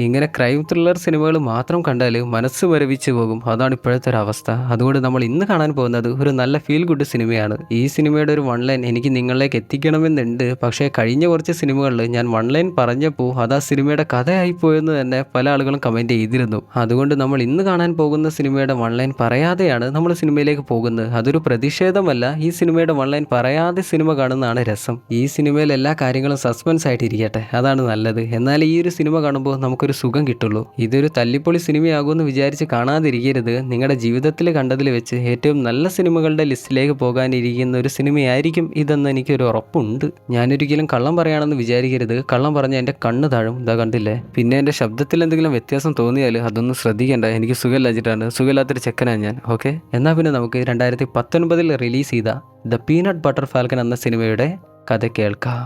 ഇങ്ങനെ crime thriller സിനിമകൾ മാത്രം കണ്ടാൽ മനസ്സ് മരവിച്ച് പോകും. അതാണ് ഇപ്പോഴത്തെ ഒരു അവസ്ഥ. അതുകൊണ്ട് നമ്മൾ ഇന്ന് കാണാൻ പോകുന്നത് ഒരു നല്ല ഫീൽ ഗുഡ് സിനിമയാണ്. ഈ സിനിമയുടെ ഒരു വൺ ലൈൻ എനിക്ക് നിങ്ങളിലേക്ക് എത്തിക്കണമെന്നുണ്ട്. പക്ഷേ കഴിഞ്ഞ കുറച്ച് സിനിമകളിൽ ഞാൻ വൺ ലൈൻ പറഞ്ഞപ്പോൾ അത് ആ സിനിമയുടെ കഥയായിപ്പോയെന്ന് തന്നെ പല ആളുകളും കമൻറ്റ് ചെയ്തിരുന്നു. അതുകൊണ്ട് നമ്മൾ ഇന്ന് കാണാൻ പോകുന്ന സിനിമയുടെ വൺ ലൈൻ പറയാതെയാണ് നമ്മൾ സിനിമയിലേക്ക് പോകുന്നത്. അതൊരു പ്രതിഷേധമല്ല, ഈ സിനിമയുടെ വൺ ലൈൻ പറയാതെ സിനിമ കാണുന്നതാണ് രസം. ഈ സിനിമയിൽ എല്ലാ കാര്യങ്ങളും സസ്പെൻസ് ആയിട്ട് ഇരിക്കട്ടെ, അതാണ് നല്ലത്. എന്നാൽ ഈ ഒരു സിനിമ കാണുമ്പോൾ നമുക്കൊരു സുഖം കിട്ടുള്ളൂ. ഇതൊരു തല്ലിപ്പൊളി സിനിമയാകുമെന്ന് വിചാരിച്ച് കാണാതിരിക്കരുത്. നിങ്ങളുടെ ജീവിതത്തിൽ കണ്ടതിൽ വെച്ച് ഏറ്റവും നല്ല സിനിമകളുടെ ലിസ്റ്റിലേക്ക് പോകാനിരിക്കുന്ന ഒരു സിനിമയായിരിക്കും ഇതെന്ന് എനിക്കൊരു ഉറപ്പുണ്ട്. ഞാനൊരിക്കലും കള്ളം പറയാണെന്ന് വിചാരിക്കരുത്. കള്ളം പറഞ്ഞാൽ എൻ്റെ കണ്ണ് താഴും. ഇതാ കണ്ടില്ലേ. പിന്നെ എൻ്റെ ശബ്ദത്തിൽ എന്തെങ്കിലും വ്യത്യാസം തോന്നിയാൽ അതൊന്നും ശ്രദ്ധിക്കേണ്ട. എനിക്ക് സുഖമില്ലാച്ചിട്ടാണ്. സുഖമില്ലാത്തൊരു ചെക്കനാണ് ഞാൻ. ഓക്കെ, എന്നാൽ പിന്നെ നമുക്ക് 2019 റിലീസ് ചെയ്ത ദ പീനട്ട് ബട്ടർ ഫാൽക്കൺ എന്ന സിനിമയുടെ കഥ കേൾക്കാം.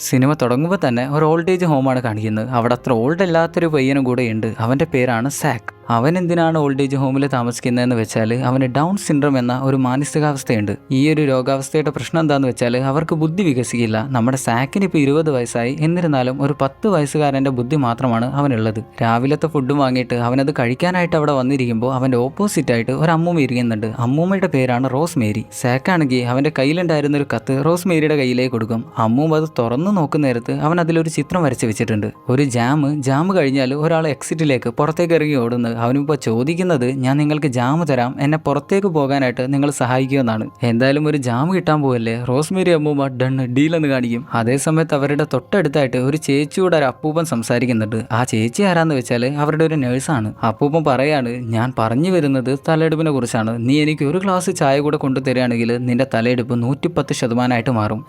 സിനിമ തുടങ്ങുമ്പോൾ തന്നെ ഒരു ഓൾഡ് ഏജ് ഹോമാണ് കാണിക്കുന്നത്. അവിടെ അത്ര ഓൾഡ് അല്ലാത്തൊരു പയ്യനും കൂടെ ഉണ്ട്. അവൻ്റെ പേരാണ് സാക്ക്. അവൻ എന്തിനാണ് ഓൾഡ് ഏജ് ഹോമിൽ താമസിക്കുന്നതെന്ന് വെച്ചാൽ അവന് ഡൗൺ സിൻഡ്രോം എന്ന ഒരു മാനസികാവസ്ഥയുണ്ട്. ഈ ഒരു രോഗാവസ്ഥയുടെ പ്രശ്നം എന്താണെന്ന് വെച്ചാൽ അവർക്ക് ബുദ്ധി വികസിക്കില്ല. നമ്മുടെ സാക്കിന് ഇപ്പോൾ 20 വയസ്സായി. എന്നിരുന്നാലും ഒരു 10 വയസ്സുകാരൻ്റെ ബുദ്ധി മാത്രമാണ് അവനുള്ളത്. രാവിലത്തെ ഫുഡ് വാങ്ങിയിട്ട് അവനത് കഴിക്കാനായിട്ട് അവിടെ വന്നിരിക്കുമ്പോൾ അവൻ്റെ ഓപ്പോസിറ്റായിട്ട് ഒരു അമ്മൂമ്മ ഇരിക്കുന്നുണ്ട്. അമ്മൂമ്മയുടെ പേരാണ് റോസ് മേരി. സാക്കാണെങ്കിൽ അവൻ്റെ കയ്യിലുണ്ടായിരുന്ന ഒരു കത്ത് റോസ് മേരിയുടെ കയ്യിലേക്ക് കൊടുക്കും. അമ്മൂമ്മ അത് തുറന്നു നോക്കുന്ന നേരത്ത് അവൻ അതിലൊരു ചിത്രം വരച്ച് വെച്ചിട്ടുണ്ട്. ഒരു ജാം കഴിഞ്ഞാൽ ഒരാൾ എക്സിറ്റിലേക്ക് പുറത്തേക്ക് ഇറങ്ങി ഓടുന്നത്. അവനിപ്പോൾ ചോദിക്കുന്നത്, ഞാൻ നിങ്ങൾക്ക് ജാം തരാം, എന്നെ പുറത്തേക്ക് പോകാനായിട്ട് നിങ്ങൾ സഹായിക്കുമെന്നാണ്. എന്തായാലും ഒരു ജാം കിട്ടാൻ പോവല്ലേ. റോസ്മേരി അമ്മൂമ്മ ഡൺ ഡീലെന്ന് കാണിക്കും. അതേസമയത്ത് അവരുടെ തൊട്ടടുത്തായിട്ട് ഒരു ചേച്ചിയോട് ഒരു അപ്പൂപ്പൻ സംസാരിക്കുന്നുണ്ട്. ആ ചേച്ചി ആരാന്ന് വെച്ചാൽ അവരുടെ ഒരു നേഴ്സാണ്. അപ്പൂപ്പൻ പറയാണ്, ഞാൻ പറഞ്ഞു വരുന്നത് തലയെടുപ്പിനെ കുറിച്ചാണ്. നീ എനിക്ക് ഒരു ഗ്ലാസ് ചായ കൂടെ കൊണ്ടുതരികയാണെങ്കിൽ നിന്റെ തലയെടുപ്പ് 110% മാറും.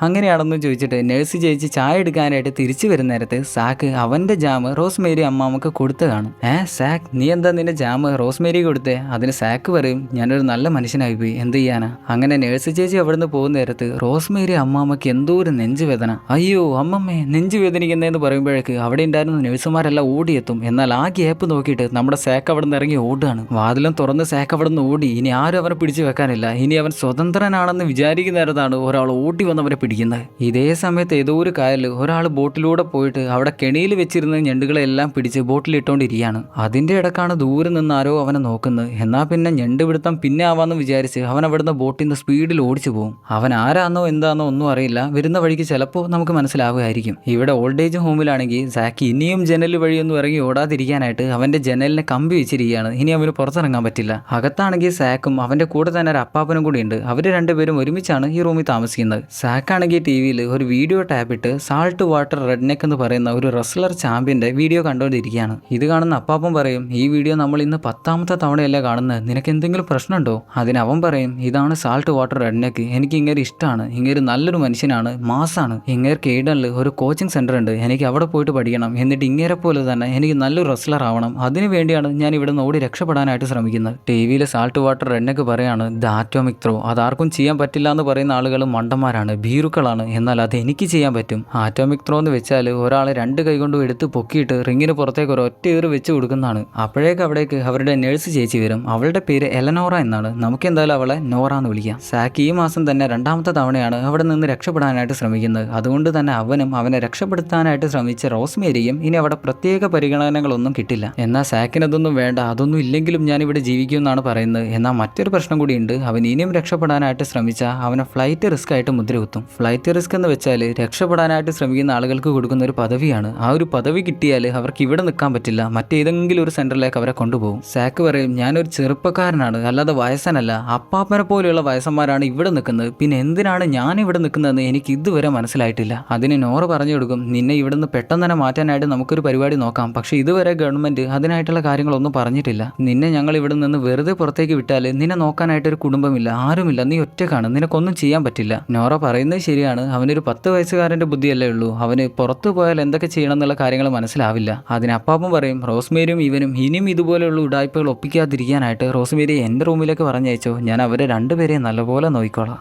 അങ്ങനെയാണെന്ന് ചോദിച്ചിട്ട് നേഴ്സ് ചേച്ചി ചായ എടുക്കാനായിട്ട് തിരിച്ചു വരുന്ന നേരത്ത് സാക്ക് അവന്റെ ജാം റോസ്മേരി അമ്മാമ്മക്ക് കൊടുത്തു കാണും. സാക്ക്, നീ എന്താ നിന്റെ ജാം റോസ്മേരി കൊടുത്തേ? അതിന് സാക്ക് പറയും, ഞാനൊരു നല്ല മനുഷ്യനായി പോയി, എന്ത് ചെയ്യാനാ. അങ്ങനെ നേഴ്സ് ചേച്ചി അവിടുന്ന് പോകുന്ന നേരത്ത് റോസ്മേരി അമ്മാമ്മക്ക് എന്തോ ഒരു നെഞ്ചുവേദന. അയ്യോ അമ്മമ്മേ, നെഞ്ചു വേദനിക്കുന്നതെന്ന് പറയുമ്പോഴേക്ക് അവിടെ ഉണ്ടായിരുന്ന നേഴ്സുമാരെല്ലാം ഓടിയെത്തും. എന്നാൽ ആ ഗ്യാപ്പ് നോക്കിയിട്ട് നമ്മുടെ സാക്ക് അവിടെ നിന്ന് ഇറങ്ങി ഓടുകയാണ്. വാതിലും തുറന്ന് സാക്ക് അവിടെ നിന്ന് ഓടി. ഇനി ആരും അവനെ പിടിച്ചു വെക്കാനില്ല. ഇനി അവൻ സ്വതന്ത്രനാണെന്ന് വിചാരിക്കുന്ന നേരത്താണ് ഒരാൾ ഓടി വന്നവനെ പിടിക്കുന്നത്. ഇതേ സമയത്ത് ഏതോ ഒരു കായലിൽ ഒരാൾ ബോട്ടിലൂടെ പോയിട്ട് അവിടെ കെണിയിൽ വെച്ചിരുന്ന ഞണ്ടുകളെല്ലാം പിടിച്ച് ബോട്ടിലിട്ടോണ്ടിരിക്കുകയാണ്. അതിന്റെ ഇടക്കാണ് ദൂരെ നിന്ന് ആരോ അവനെ നോക്കുന്നത്. എന്നാൽ പിന്നെ ഞണ്ട് പിടുത്തം പിന്നെ ആവാന്ന് വിചാരിച്ച് അവൻ അവിടുന്ന് ബോട്ടിൽ നിന്ന് സ്പീഡിൽ ഓടിച്ചു പോകും. അവൻ ആരാന്നോ എന്താന്നോ ഒന്നും അറിയില്ല. വരുന്ന വഴിക്ക് ചിലപ്പോൾ നമുക്ക് മനസ്സിലാവുമായിരിക്കും. ഇവിടെ ഓൾഡ് ഏജ് ഹോമിലാണെങ്കിൽ സാക്കി ഇനിയും ജനൽ വഴിയൊന്നും ഇറങ്ങി ഓടാതിരിക്കാനായിട്ട് അവന്റെ ജനലിനെ കമ്പി വെച്ചിരിക്കുകയാണ്. ഇനി അവന് പുറത്തിറങ്ങാൻ പറ്റില്ല. അകത്താണെങ്കിൽ സാക്കും അവന്റെ കൂടെ തന്നെ ഒരു അപ്പാപ്പനും കൂടി ഉണ്ട്. അവർ രണ്ടുപേരും ഒരുമിച്ചാണ് ഈ റൂമിൽ താമസിക്കുന്നത്. സാക്കാണെങ്കിൽ ടിവിയിൽ ഒരു വീഡിയോ ടാപ്പിട്ട് സാൾട്ട് വാട്ടർ റെഡ്നെക്ക് എന്ന് പറയുന്ന ഒരു റെസ്ലർ ചാമ്പ്യന്റെ വീഡിയോ കണ്ടുകൊണ്ടിരിക്കുകയാണ്. ഇത് കാണുന്ന അപ്പാപ്പൻ പറയും, ഈ വീഡിയോ നമ്മൾ ഇന്ന് 10ാമത്തെ തവണയല്ലേ കാണുന്നത്, നിനക്ക് എന്തെങ്കിലും പ്രശ്നമുണ്ടോ? അതിന് അവൻ പറയും, ഇതാണ് സാൾട്ട് വാട്ടർ റെഡ്നെക്ക്, എനിക്ക് ഇങ്ങനെ ഇഷ്ടമാണ്, ഇങ്ങനെ നല്ലൊരു മനുഷ്യനാണ്, മാസാണ്, ഇങ്ങനെ കേഡനിൽ ഒരു കോച്ചിങ് സെന്റർ ഉണ്ട്, എനിക്ക് അവിടെ പോയിട്ട് പഠിക്കണം, എന്നിട്ട് ഇങ്ങനെ പോലെ തന്നെ എനിക്ക് നല്ലൊരു റെസ്ലർ ആവണം, അതിനു വേണ്ടിയാണ് ഞാൻ ഇവിടെ നിന്ന് ഓടി രക്ഷപ്പെടാനായിട്ട് ശ്രമിക്കുന്നത്. ടിവിയിൽ സാൾട്ട് വാട്ടർ റെഡ്നെക്ക് പറയാണ്, ദ ആറ്റോമിക് ത്രോ, അതാർക്കും ചെയ്യാൻ പറ്റില്ല എന്ന് പറയുന്ന ആളുകൾ മണ്ടന്മാരാണ്, ഭീരുക്കളാണ്, എന്നാൽ അത് എനിക്ക് ചെയ്യാൻ പറ്റും. ആറ്റോമിക് ത്രോ എന്ന് വെച്ചാൽ ഒരാളെ 2 കൈ കൊണ്ടും എടുത്ത് പൊക്കിയിട്ട് റിങ്ങിന് പുറത്തേക്ക് ഒരു ഒറ്റ ഏറ് വെച്ച് കൊടുക്കുന്നതാണ്. അപ്പോഴേക്ക് അവിടേക്ക് അവരുടെ നേഴ്സ് ചേച്ചി വരും. അവളുടെ പേര് എലനോറ എന്നാണ്. നമുക്ക് എന്തായാലും അവളെ നോറ എന്ന് വിളിക്കാം. സാക്ക് ഈ മാസം തന്നെ 2ാമത്തെ തവണയാണ് അവിടെ നിന്ന് രക്ഷപ്പെടാനായിട്ട് ശ്രമിക്കുന്നത്. അതുകൊണ്ട് തന്നെ അവനും അവനെ രക്ഷപ്പെടുത്താനായിട്ട് ശ്രമിച്ച റോസ്മേരിയും ഇനി അവിടെ പ്രത്യേക പരിഗണനകളൊന്നും കിട്ടില്ല. എന്നാൽ സാക്കിന് അതൊന്നും വേണ്ട, അതൊന്നും ഇല്ലെങ്കിലും ഞാൻ ഇവിടെ ജീവിക്കുമെന്നാണ് പറയുന്നത്. എന്നാൽ മറ്റൊരു പ്രശ്നം കൂടിയുണ്ട്. അവൻ ഇനിയും രക്ഷപ്പെടാനായിട്ട് ശ്രമിച്ചാൽ അവനെ ഫ്ലൈറ്റ് റിസ്ക് ആയിട്ട് മുദ്രകുത്തും. ഫ്ലൈറ്റ് റിസ്ക് എന്ന് വെച്ചാൽ രക്ഷപ്പെടാനായിട്ട് ശ്രമിക്കുന്ന ആളുകൾക്ക് കൊടുക്കുന്ന ഒരു പദവിയാണ്. ആ ഒരു പദവി കിട്ടിയാൽ അവർക്ക് ഇവിടെ നിൽക്കാൻ പറ്റില്ല, മറ്റേതെങ്കിലും ഒരു സെന്ററിലേക്ക് അവരെ കൊണ്ടുപോകും. സാക്ക് പറയും, ഞാനൊരു ചെറുപ്പക്കാരനാണ്, അല്ലാതെ വയസ്സനല്ല, അപ്പാപ്പനെ പോലെയുള്ള വയസ്സന്മാരാണ് ഇവിടെ നിൽക്കുന്നത്, പിന്നെ എന്തിനാണ് ഞാൻ ഇവിടെ നിൽക്കുന്നതെന്ന് എനിക്ക് ഇതുവരെ മനസ്സിലായിട്ടില്ല. അതിന് നോറ പറഞ്ഞു കൊടുക്കും, നിന്നെ ഇവിടെ നിന്ന് പെട്ടെന്ന് തന്നെ മാറ്റാനായിട്ട് നമുക്കൊരു പരിപാടി നോക്കാം, പക്ഷേ ഇതുവരെ ഗവൺമെന്റ് അതിനായിട്ടുള്ള കാര്യങ്ങളൊന്നും പറഞ്ഞിട്ടില്ല. നിന്നെ ഞങ്ങൾ ഇവിടെ നിന്ന് വെറുതെ പുറത്തേക്ക് വിട്ടാൽ നിന്നെ നോക്കാനായിട്ടൊരു കുടുംബമില്ല, ആരുമില്ല, നീ ഒറ്റക്കാണ്, നിനക്കൊന്നും ചെയ്യാൻ പറ്റില്ല. നോറ പറയുന്നത് ശരിയാണ്. അവനൊരു 10 വയസ്സുകാരൻ്റെ ബുദ്ധിയല്ലേ ഉള്ളൂ, അവന് പുറത്തു പോയാൽ എന്തൊക്കെ ചെയ്യണം എന്നുള്ള കാര്യങ്ങൾ മനസ്സിലാവില്ല. അതിന് അപ്പാപ്പൻ പറയും, റോസ്മേരിയും ഇവനും ഇനിയും ഇതുപോലെയുള്ള ഉടായ്പകൾ ഒപ്പിക്കാതിരിക്കാനായിട്ട് റോസ്മേരി എൻ്റെ റൂമിലേക്ക് പറഞ്ഞയച്ചോ, ഞാൻ അവരെ രണ്ടുപേരെയും നല്ലപോലെ നോക്കിക്കോളാം.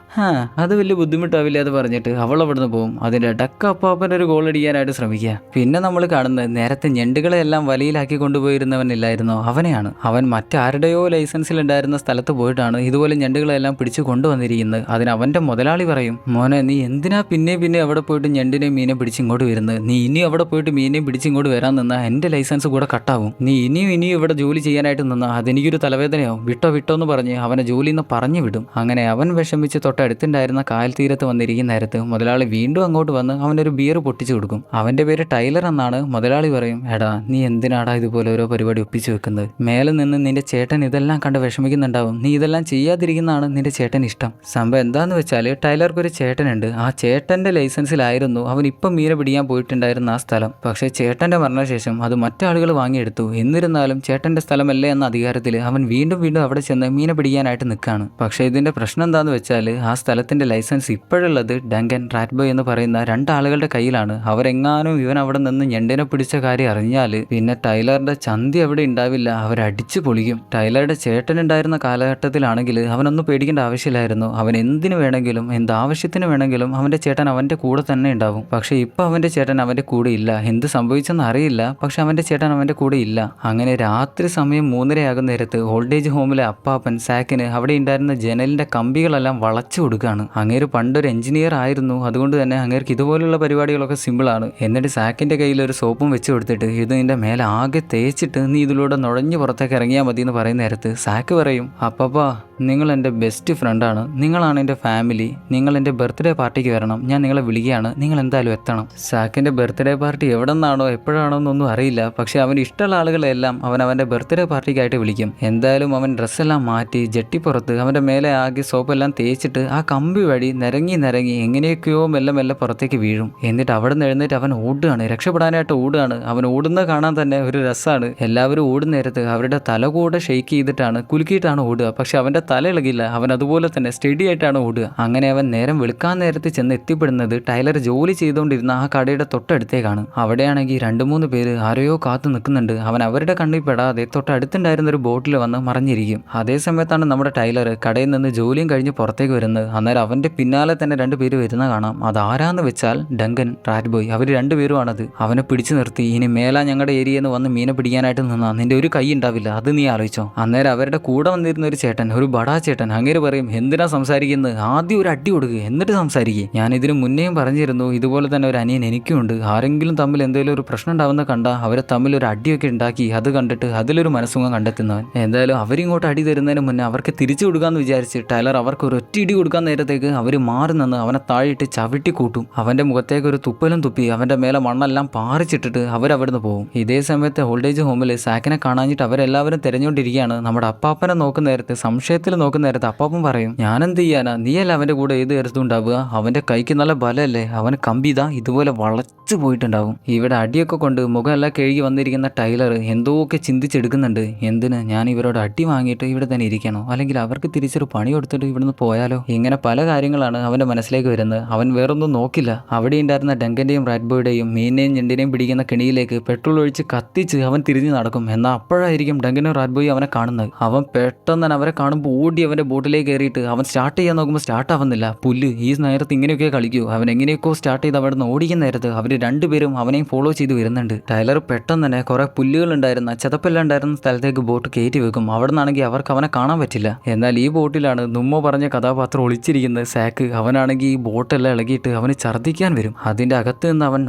അത് വലിയ ബുദ്ധിമുട്ടാവില്ല എന്ന് പറഞ്ഞിട്ട് അവൾ അവിടുന്ന് പോകും. അതിൻ്റെ ഇടക്ക് അപ്പാപ്പൻ്റെ ഒരു ഗോൾ അടിക്കാനായിട്ട് ശ്രമിക്കുക. പിന്നെ നമ്മൾ കാണുന്നത് നേരത്തെ ഞണ്ടുകളെ എല്ലാം വലയിലാക്കി കൊണ്ടുപോയിരുന്നവനില്ലായിരുന്നോ, അവനെയാണ്. അവൻ മറ്റാരുടെയോ ലൈസൻസിലുണ്ടായിരുന്ന സ്ഥലത്ത് പോയിട്ടാണ് ഇതുപോലെ ഞണ്ടുകളെല്ലാം പിടിച്ചു കൊണ്ടുവന്നിരിക്കുന്നത്. അതിന് അവൻ്റെ മുതലാളി പറയും, മോനെ നീ എന്തിനാ പിന്നെ അവിടെ പോയിട്ട് ഞണ്ടിനെയും മീനെ പിടിച്ച് ഇങ്ങോട്ട് വരുന്നത്? നീ ഇനി അവിടെ പോയിട്ട് മീനെയും പിടിച്ച് ഇങ്ങോട്ട് വരാൻ നിന്നാൽ എൻ്റെ ലൈസൻസ് കൂടെ കട്ടാവും. നീ ഇനിയും ഇവിടെ ജോലി ചെയ്യാനായിട്ട് നിന്നാൽ അതെനിക്കൊരു തലവേദനയാവും. വിട്ടോ എന്ന് പറഞ്ഞ് അവനെ ജോലിയിൽ നിന്ന് പറഞ്ഞു വിടും. അങ്ങനെ അവൻ വിഷമിച്ച് തൊട്ടടുത്തുണ്ടായിരുന്ന കായൽ തീരത്ത് വന്നിരിക്കുന്ന നേരത്ത് മുതലാളി വീണ്ടും അങ്ങോട്ട് വന്ന് അവനൊരു ബിയർ പൊട്ടിച്ചു കൊടുക്കും. അവൻ്റെ പേര് ടൈലർ എന്നാണ്. മുതലാളി പറയും, എടാ നീ എന്തിനാടാ ഇതുപോലെ ഓരോ പരിപാടി ഒപ്പിച്ചു വെക്കുന്നത്? മേലെ നിന്ന് നിന്റെ ചേട്ടൻ ഇതെല്ലാം കണ്ട് വിഷമിക്കുന്നുണ്ടാവും. നീ ഇതെല്ലാം ചെയ്യാതിരിക്കുന്നതാണ് നിന്റെ ചേട്ടൻ ഇഷ്ടം. സംഭവം എന്താന്ന് വെച്ചാൽ ടൈലർക്ക് ഒരു ചേട്ടനുണ്ട്. ആ ചേട്ടൻ്റെ ലൈസൻസിലായിരുന്നു അവൻ ഇപ്പം മീനെ പിടിക്കാൻ പോയിട്ടുണ്ടായിരുന്ന ആ സ്ഥലം. പക്ഷേ ചേട്ടൻ്റെ മരണശേഷം അത് മറ്റാളുകൾ വാങ്ങിയെടുത്തു. എന്നിരുന്നാലും ചേട്ടൻ്റെ സ്ഥലമല്ലേ എന്ന അധികാരത്തിൽ അവൻ വീണ്ടും അവിടെ ചെന്ന് മീനെ പിടിക്കാനായിട്ട് നിൽക്കുകയാണ്. പക്ഷേ ഇതിൻ്റെ പ്രശ്നം എന്താന്ന് വെച്ചാൽ ആ സ്ഥലത്തിൻ്റെ ലൈസൻസ് ഇപ്പോഴുള്ളത് ഡങ്കൻ, റാറ്റ്ബോയ് എന്ന് പറയുന്ന രണ്ടാളുകളുടെ കയ്യിലാണ്. അവരെങ്ങാനും ഇവൻ അവിടെ നിന്ന് ഞണ്ടിനെ പിടിച്ച കാര്യം അറിഞ്ഞാൽ പിന്നെ ടൈലറുടെ ചന്തി അവിടെ ഉണ്ടാവില്ല, അവരടിച്ചു പൊളിക്കും. ടൈലറുടെ ചേട്ടൻ ഉണ്ടായിരുന്ന കാലഘട്ടത്തിലാണെങ്കിൽ അവനൊന്നും പേടിക്കേണ്ട ആവശ്യമില്ലായിരുന്നു. അവൻ എന്തിനു വേണമെങ്കിലും എന്താവശ്യത്തിന് വേണമെങ്കിലും അവൻ്റെ ചേട്ടൻ അവൻ്റെ കൂടെ തന്നെ ഉണ്ടാവും. പക്ഷേ ഇപ്പോൾ അവൻ്റെ ചേട്ടൻ അവൻ്റെ കൂടെ ഇല്ല. എന്ത് സംഭവിച്ചെന്ന് അറിയില്ല, പക്ഷെ അവൻ്റെ ചേട്ടൻ അവൻ്റെ കൂടെ ഇല്ല. അങ്ങനെ രാത്രി സമയം 3:30 നേരത്ത് ഓൾഡ് ഏജ് ഹോമിലെ അപ്പാപ്പൻ സാക്കിന് അവിടെ ഉണ്ടായിരുന്ന ജനലിൻ്റെ കമ്പികളെല്ലാം വളച്ചു കൊടുക്കുകയാണ്. അങ്ങേര് പണ്ടൊരു എഞ്ചിനീയർ ആയിരുന്നു, അതുകൊണ്ട് തന്നെ അങ്ങേർക്ക് ഇതുപോലുള്ള പരിപാടികളൊക്കെ സിമ്പിളാണ്. എന്നിട്ട് സാക്കിൻ്റെ കയ്യിൽ ഒരു സോപ്പും വെച്ച് കൊടുത്തിട്ട് ഇത് നിന്റെ മേലെ ആകെ തേച്ചിട്ട് നീ ഇതിലൂടെ നുഴഞ്ഞു പുറത്തേക്ക് ഇറങ്ങിയാൽ മതി എന്ന് പറയുന്ന നേരത്ത് സാക്ക് പറയും, അപ്പാപ്പാ നിങ്ങൾ എൻ്റെ ബെസ്റ്റ് ഫ്രണ്ടാണ്, നിങ്ങളാണ് എൻ്റെ ഫാമിലി, നിങ്ങൾ എൻ്റെ ബർത്ത്ഡേ പാർട്ടിക്ക് വരണം, ഞാൻ നിങ്ങളെ വിളിക്കുകയാണ്, നിങ്ങൾ എന്തായാലും എത്തണം. സാക്കിൻ്റെ ബർത്ത്ഡേ പാർട്ടി എവിടെ നിന്നാണോ എപ്പോഴാണോ എന്നൊന്നും അറിയില്ല, പക്ഷേ അവന് ഇഷ്ടമുള്ള ആളുകളെല്ലാം അവൻ്റെ ബർത്ത്ഡേ പാർട്ടിക്കായിട്ട് വിളിക്കും. എന്തായാലും അവൻ ഡ്രസ്സെല്ലാം മാറ്റി ജെട്ടിപ്പുറത്ത് അവൻ്റെ മേലെ ആകെ സോപ്പെല്ലാം തേച്ചിട്ട് ആ കമ്പി വഴി നിരങ്ങി എങ്ങനെയൊക്കെയോ മെല്ലെ പുറത്തേക്ക് വീഴും. എന്നിട്ട് അവിടെ നിന്ന് എഴുന്നേറ്റ് അവൻ ഓടുകയാണ്, രക്ഷപ്പെടാനായിട്ട് ഓടുകയാണ്. അവൻ ഓടുന്നത് കാണാൻ തന്നെ ഒരു രസമാണ്. എല്ലാവരും ഓടുന്ന നേരത്ത് അവരുടെ തല കൂടെ ഷെയ്ക്ക് ചെയ്തിട്ടാണ് കുലുക്കിയിട്ടാണ് ഓടുക. പക്ഷെ അവൻ്റെ തല ഇളകില്ല, അവൻ അതുപോലെ തന്നെ സ്റ്റഡി ആയിട്ടാണ് ഓടുക. അങ്ങനെ അവൻ നേരം വെളുക്കാൻ നേരത്ത് ചെന്ന് എത്തിപ്പെടുന്നത് ടൈലർ ജോലി ചെയ്തുകൊണ്ടിരുന്ന ആ കടയുടെ തൊട്ടടുത്തേക്കാണ്. അവിടെയാണെങ്കിൽ 2-3 പേര് ആരെയോ കാത്തു നിൽക്കുന്നുണ്ട്. അവൻ അവരുടെ കണ്ണിൽ പെടാതെ തൊട്ടടുത്തുണ്ടായിരുന്ന ഒരു ബോട്ടിൽ വന്ന് മറിഞ്ഞിരിക്കും. അതേ സമയത്താണ് നമ്മുടെ ടൈലർ കടയിൽ നിന്ന് ജോലിയും കഴിഞ്ഞ് പുറത്തേക്ക് വരുന്നത്. അന്നേരം അവൻ്റെ പിന്നാലെ തന്നെ 2 പേര് വരുന്ന കാണാം. അതാരാന്ന് വെച്ചാൽ ഡങ്കൻ, റാറ്റ്ബോയ്, അവർ 2 പേരുമാണത്. അവനെ പിടിച്ചു നിർത്തി, ഇനി മേല ഞങ്ങളുടെ ഏരിയയിൽ നിന്ന് വന്ന് മീനെ പിടിക്കാനായിട്ട് നിന്നാ നിന്റെ ഒരു കൈ ഉണ്ടാവില്ല, അത് നീ ആലോചിച്ചോ. അന്നേരം അവരുടെ കൂടെ വന്നിരുന്ന ഒരു ചേട്ടൻ, ഒരു ബടാ ചേട്ടൻ, അങ്ങേര് പറയും, എന്തിനാ സംസാരിക്കുന്നത്, ആദ്യം ഒരു അടി കൊടുക്കുക എന്നിട്ട് സംസാരിക്കുക. ഞാൻ ഇതിന് മുന്നേയും പറഞ്ഞിരുന്നു ഇതുപോലെ തന്നെ ഒരു അനിയൻ എനിക്കുണ്ട്. ആരെങ്കിലും തമ്മിൽ എന്തെങ്കിലും ഒരു പ്രശ്നം ഉണ്ടാവുന്ന കണ്ട അവരെ തമ്മിൽ ഒരു അടിയൊക്കെ ഉണ്ടാക്കി അത് കണ്ടിട്ട് അതിലൊരു മനസ്സുഖം കണ്ടെത്തുന്നവൻ. എന്തായാലും അവരിങ്ങോട്ട് അടി തരുന്നതിന് മുന്നേ അവർക്ക് തിരിച്ചു കൊടുക്കാന്ന് വിചാരിച്ച് ടൈലർ അവർക്ക് ഒരു ഒറ്റ ഇടി കൊടുക്കാൻ നേരത്തേക്ക് അവർ മാറി നിന്ന് അവനെ താഴിട്ട് ചവിട്ടി കൂട്ടും. അവന്റെ മുഖത്തേക്ക് ഒരു തുപ്പലും തുപ്പി അവന്റെ മേലെ മണ്ണെല്ലാം പാറിച്ചിട്ടിട്ട് അവരവിടുന്ന് പോകും. ഇതേ സമയത്ത് ഓൾഡേജ് ഹോമിൽ സാക്കിനെ കാണാഞ്ഞിട്ട് അവരെല്ലാവരും തിരഞ്ഞുകൊണ്ടിരിക്കുകയാണ്. നമ്മുടെ അപ്പാപ്പനെ നോക്കുന്ന നേരത്ത്, സംശയത്തിൽ നോക്കുന്ന നേരത്ത് അപ്പാപ്പൻ പറയും, ഞാനെന്ത് ചെയ്യാനാ, നീയല്ല അവന്റെ കൂടെ ഏത് കരുത്തും ഉണ്ടാവുക, അവന്റെ കൈക്ക് നല്ല ബലല്ലേ, അവന് കമ്പിതാ ഇതുപോലെ വളച്ചു പോയിട്ടുണ്ടാവും. ഇവിടെ അടിയൊക്കെ കൊണ്ട് മുഖമെല്ലാം കഴുകി വന്നിരിക്കുന്ന ടൈലർ എന്തോക്കെ ചിന്തിച്ചെടുക്കുന്നുണ്ട്. എന്തിന് ഞാൻ ഇവരോട് അടി വാങ്ങിയിട്ട് ഇവിടെ തന്നെ ഇരിക്കണോ, അല്ലെങ്കിൽ അവർക്ക് തിരിച്ചൊരു പണി കൊടുത്തിട്ട് ഇവിടുന്ന് പോയാലോ? ഇങ്ങനെ പല കാര്യങ്ങളാണ് അവന്റെ മനസ്സിലേക്ക് വരുന്നത്. അവൻ വേറൊന്നും നോക്കില്ല. അവിടെ ഉണ്ടായിരുന്ന ഡങ്കന്റെയും റാറ്റ്ബോയുടെയും മീനിനെയും ഞണ്ടിനെയും പിടിക്കുന്ന കെണിയിലേക്ക് പെട്രോൾ ഒഴിച്ച് കത്തിച്ച് അവൻ തിരിഞ്ഞു നടക്കും. എന്നാൽ അപ്പോഴായിരിക്കും ഡങ്കനും റാറ്റ്ബോയും അവനെ കാണുന്നത്. അവൻ പെട്ടെന്ന് തന്നെ അവരെ കാണുമ്പോൾ ഓടി അവന്റെ ബോട്ടിലേക്ക് കയറിയിട്ട് അവൻ സ്റ്റാർട്ട് ചെയ്യാൻ നോക്കുമ്പോൾ സ്റ്റാർട്ട് ആവുന്നില്ല. പുല്ല്, ഈ നേരത്ത് ഇങ്ങനെയൊക്കെ കളിക്കൂ. അവൻ എങ്ങനെയൊക്കെ സ്റ്റാർട്ട് ചെയ്ത് അവിടെ നിന്ന് ഓടിക്കുന്ന നേരത്ത് അവർ 2 പേരും അവനെയും ഫോളോ ചെയ്ത് വരുന്നുണ്ട്. ടൈലർ പെട്ടെന്ന് തന്നെ കുറെ പുല്ലുകൾ ഉണ്ടായിരുന്ന ചതപ്പെല്ലാം ഉണ്ടായിരുന്ന സ്ഥലത്തേക്ക് ബോട്ട് കയറ്റി വെക്കും. അവിടെ നിന്നാണെങ്കിൽ അവർക്ക് അവനെ കാണാൻ പറ്റില്ല. എന്നാൽ ഈ ബോട്ടിലാണ് നുമ്മോ പറഞ്ഞ കഥാപാത്രം ഒളിച്ചിരിക്കുന്നത്, സാക്ക്. അവനാണെങ്കിൽ ഈ ബോട്ടെല്ലാം ഇളകിയിട്ട് അവന് ഛർദ്ദിക്കാൻ വരും. അതിന്റെ അകത്ത് നിന്ന് അവൻ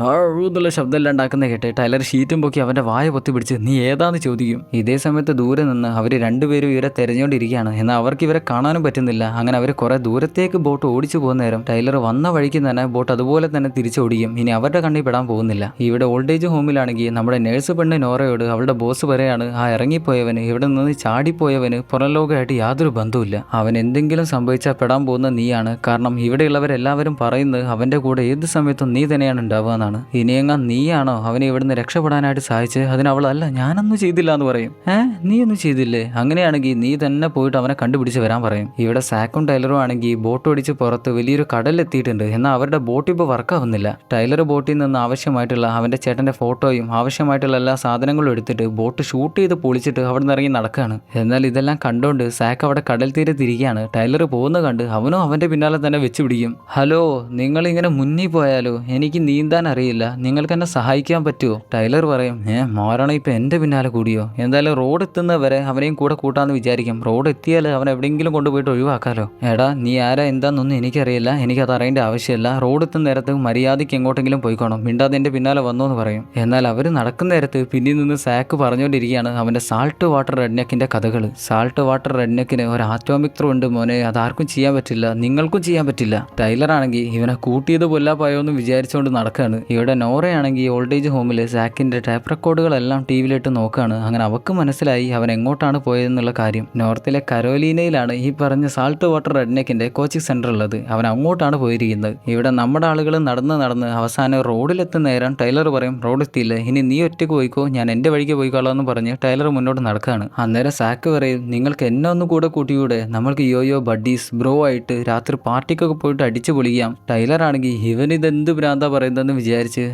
എന്നുള്ള ശബ്ദമെല്ലാം ഉണ്ടാക്കുന്ന കേട്ട് ടൈലർ ഷീറ്റും പൊക്കി അവന്റെ വായ പൊത്തി പിടിച്ച് നീ ഏതാന്ന് ചോദിക്കും. ഇതേ സമയത്ത് ദൂരെ നിന്ന് അവർ 2 പേരും ഇവരെ തെരഞ്ഞുകൊണ്ടിരിക്കുകയാണ്. എന്നാൽ അവർക്ക് ഇവരെ കാണാനും പറ്റുന്നില്ല. അങ്ങനെ അവർ കുറെ ദൂരത്തേക്ക് ബോട്ട് ഓടിച്ചു പോകുന്ന നേരം ടൈലർ വന്ന വഴിക്ക് തന്നെ ബോട്ട് അതുപോലെ തന്നെ തിരിച്ചോടിക്കും. ഇനി അവരുടെ കണ്ണിൽ പെടാൻ പോകുന്നില്ല. ഇവിടെ ഓൾഡ് ഏജ് ഹോമിലാണെങ്കിൽ നമ്മുടെ നേഴ്സ് പെണ്ണ് നോറയോട് അവളുടെ ബോസ് പറയാണ്, ആ ഇറങ്ങിപ്പോയവന്, ഇവിടെ നിന്ന് ചാടിപ്പോയവന് പുറം ലോകമായിട്ട് യാതൊരു ബന്ധവുമില്ല. അവൻ എന്തെങ്കിലും സംഭവിച്ചാൽ പെടാൻ പോകുന്ന നീയാണ്. കാരണം ഇവിടെയുള്ളവരെല്ലാവരും പറയുന്നത് അവന്റെ കൂടെ ഏത് സമയത്തും നീ തന്നെയാണ് ഉണ്ടാവുക എന്നാണ്. ഇനിയെങ്ങാൻ നീയാണോ അവനെ ഇവിടുന്ന് രക്ഷപ്പെടാനായിട്ട് സഹായിച്ച്? അതിന് അവൾ, അല്ല ഞാനൊന്നും ചെയ്തില്ല എന്ന് പറയും. നീ ഒന്നും ചെയ്തില്ലേ? അങ്ങനെയാണെങ്കിൽ നീ തന്നെ പോയിട്ട് അവനെ കണ്ടുപിടിച്ച് വരാൻ പറയും. ഇവിടെ സാക്കും ടൈലറും ആണെങ്കിൽ ബോട്ട് ഓടിച്ച് പുറത്ത് വലിയൊരു കടലിലെത്തിയിട്ടുണ്ട്. എന്നാൽ അവരുടെ ബോട്ട് ഇപ്പോൾ വർക്കാവുന്നില്ല. ടൈലർ ബോട്ടിൽ നിന്ന് ആവശ്യമായിട്ടുള്ള അവൻ്റെ ചേട്ടൻ്റെ ഫോട്ടോയും ആവശ്യമായിട്ടുള്ള എല്ലാ സാധനങ്ങളും എടുത്തിട്ട് ബോട്ട് ഷൂട്ട് ചെയ്ത് പൊളിച്ചിട്ട് അവിടെ നിന്ന് ഇറങ്ങി നടക്കുകയാണ്. എന്നാൽ ഇതെല്ലാം കണ്ടുകൊണ്ട് സാക്ക് അവിടെ കടൽ തീരത്തിരിക്കുകയാണ്. ടൈലർ പോകുന്ന കണ്ട് അവനും അവൻ്റെ പിന്നാലെ തന്നെ വെച്ച് പിടിക്കും. ഹലോ, നിങ്ങളിങ്ങനെ മുന്നിൽ പോയാലോ? എനിക്ക് നീന്താൻ അറിയില്ല, നിങ്ങൾക്ക് എന്നെ സഹായിക്കാൻ പറ്റുമോ? ടൈലർ പറയും, മാരണം ഇപ്പം എൻ്റെ പിന്നാലെ കൂടിയോ? എന്തായാലും റോഡ് എത്തുന്നവരെ അവനെയും കൂടെ കൂട്ടാന്ന് വിചാരിക്കും. റോഡ് എത്തിയാൽ അവൻ എവിടെയെങ്കിലും കൊണ്ടുപോയിട്ട് ഒഴിവാക്കാലോ. എടാ, നീ ആരാ എന്താണെന്നൊന്നും എനിക്കറിയില്ല, എനിക്കത് അറിയേണ്ട ആവശ്യമില്ല. റോഡ് എത്തുന്ന നേരത്ത് മര്യാദയ്ക്ക് എങ്ങോട്ടെങ്കിലും പോയിക്കോണം, മിണ്ടാതെ എൻ്റെ പിന്നാലെ വന്നോ എന്ന് പറയും. എന്നാൽ അവർ നടക്കുന്ന നേരത്ത് പിന്നിൽ നിന്ന് സാക്ക് പറഞ്ഞുകൊണ്ടിരിക്കുകയാണ് അവൻ്റെ സാൾട്ട് വാട്ടർ റെഡ്നെക്കിൻ്റെ കഥകൾ. സാൾട്ട് വാട്ടർ റെഡ്നെക്കിന് ഒരു ആറ്റോമിക് ത്രോ ഉണ്ട് മോനെ, അതാർക്കും ചെയ്യാൻ പറ്റില്ല, നിങ്ങൾക്കും ചെയ്യാൻ പറ്റില്ല. ടൈലറാണെങ്കിൽ ഇവനെ കൂട്ടിയത് കൊല്ലാപ്പായോ എന്ന് വിചാരിച്ചുകൊണ്ട് നടക്കുകയാണ്. ഇവിടെ നോറയാണെങ്കിൽ ഓൾഡ് ഏജ് ഹോമിൽ സാക്കിൻ്റെ ടൈപ്പ് റെക്കോർഡുകളെല്ലാം ടി വിയിലിട്ട് നോക്കുകയാണ്. അങ്ങനെ അവർക്ക് മനസ്സിലായി അവൻ എങ്ങോട്ടാണ് പോയതെന്നുള്ള കാര്യം. നോർത്തിലെ കരോലീനയിലാണ് ഈ പറഞ്ഞ സാൾട്ട് വാട്ടർ റെഡ്നെക്കിൻ്റെ കോച്ചിങ് സെൻറ്റർ ഉള്ളത്. അവൻ അങ്ങോട്ടാണ് പോയിരിക്കുന്നത്. ഇവിടെ നമ്മുടെ ആളുകൾ നടന്ന് അവസാനം റോഡിലെത്തുന്ന നേരം ടൈലർ പറയും, റോഡ് എത്തിയില്ല, ഇനി നീ ഒറ്റയ്ക്ക് പോയിക്കോ, ഞാൻ എൻ്റെ വഴിക്ക് പോയിക്കോളാം എന്ന് പറഞ്ഞ് ടൈലർ മുന്നോട്ട് നടക്കുകയാണ്. അന്നേരം സാക്ക് പറയും, നിങ്ങൾക്ക് എന്നെ ഒന്ന് കൂടെ കൂട്ടിയൂടെ, നമ്മൾക്ക് യോയോ ബഡീസ് ബ്രോ ആയിട്ട് രാത്രി പാർട്ടിക്കൊക്കെ പോയിട്ട് അടിച്ചു പൊളിക്കാം. ടൈലറാണെങ്കിൽ ഇവനിതെന്ത് ഭ്രാന്താ പറയുന്നതെന്ന് വിചാരിച്ച്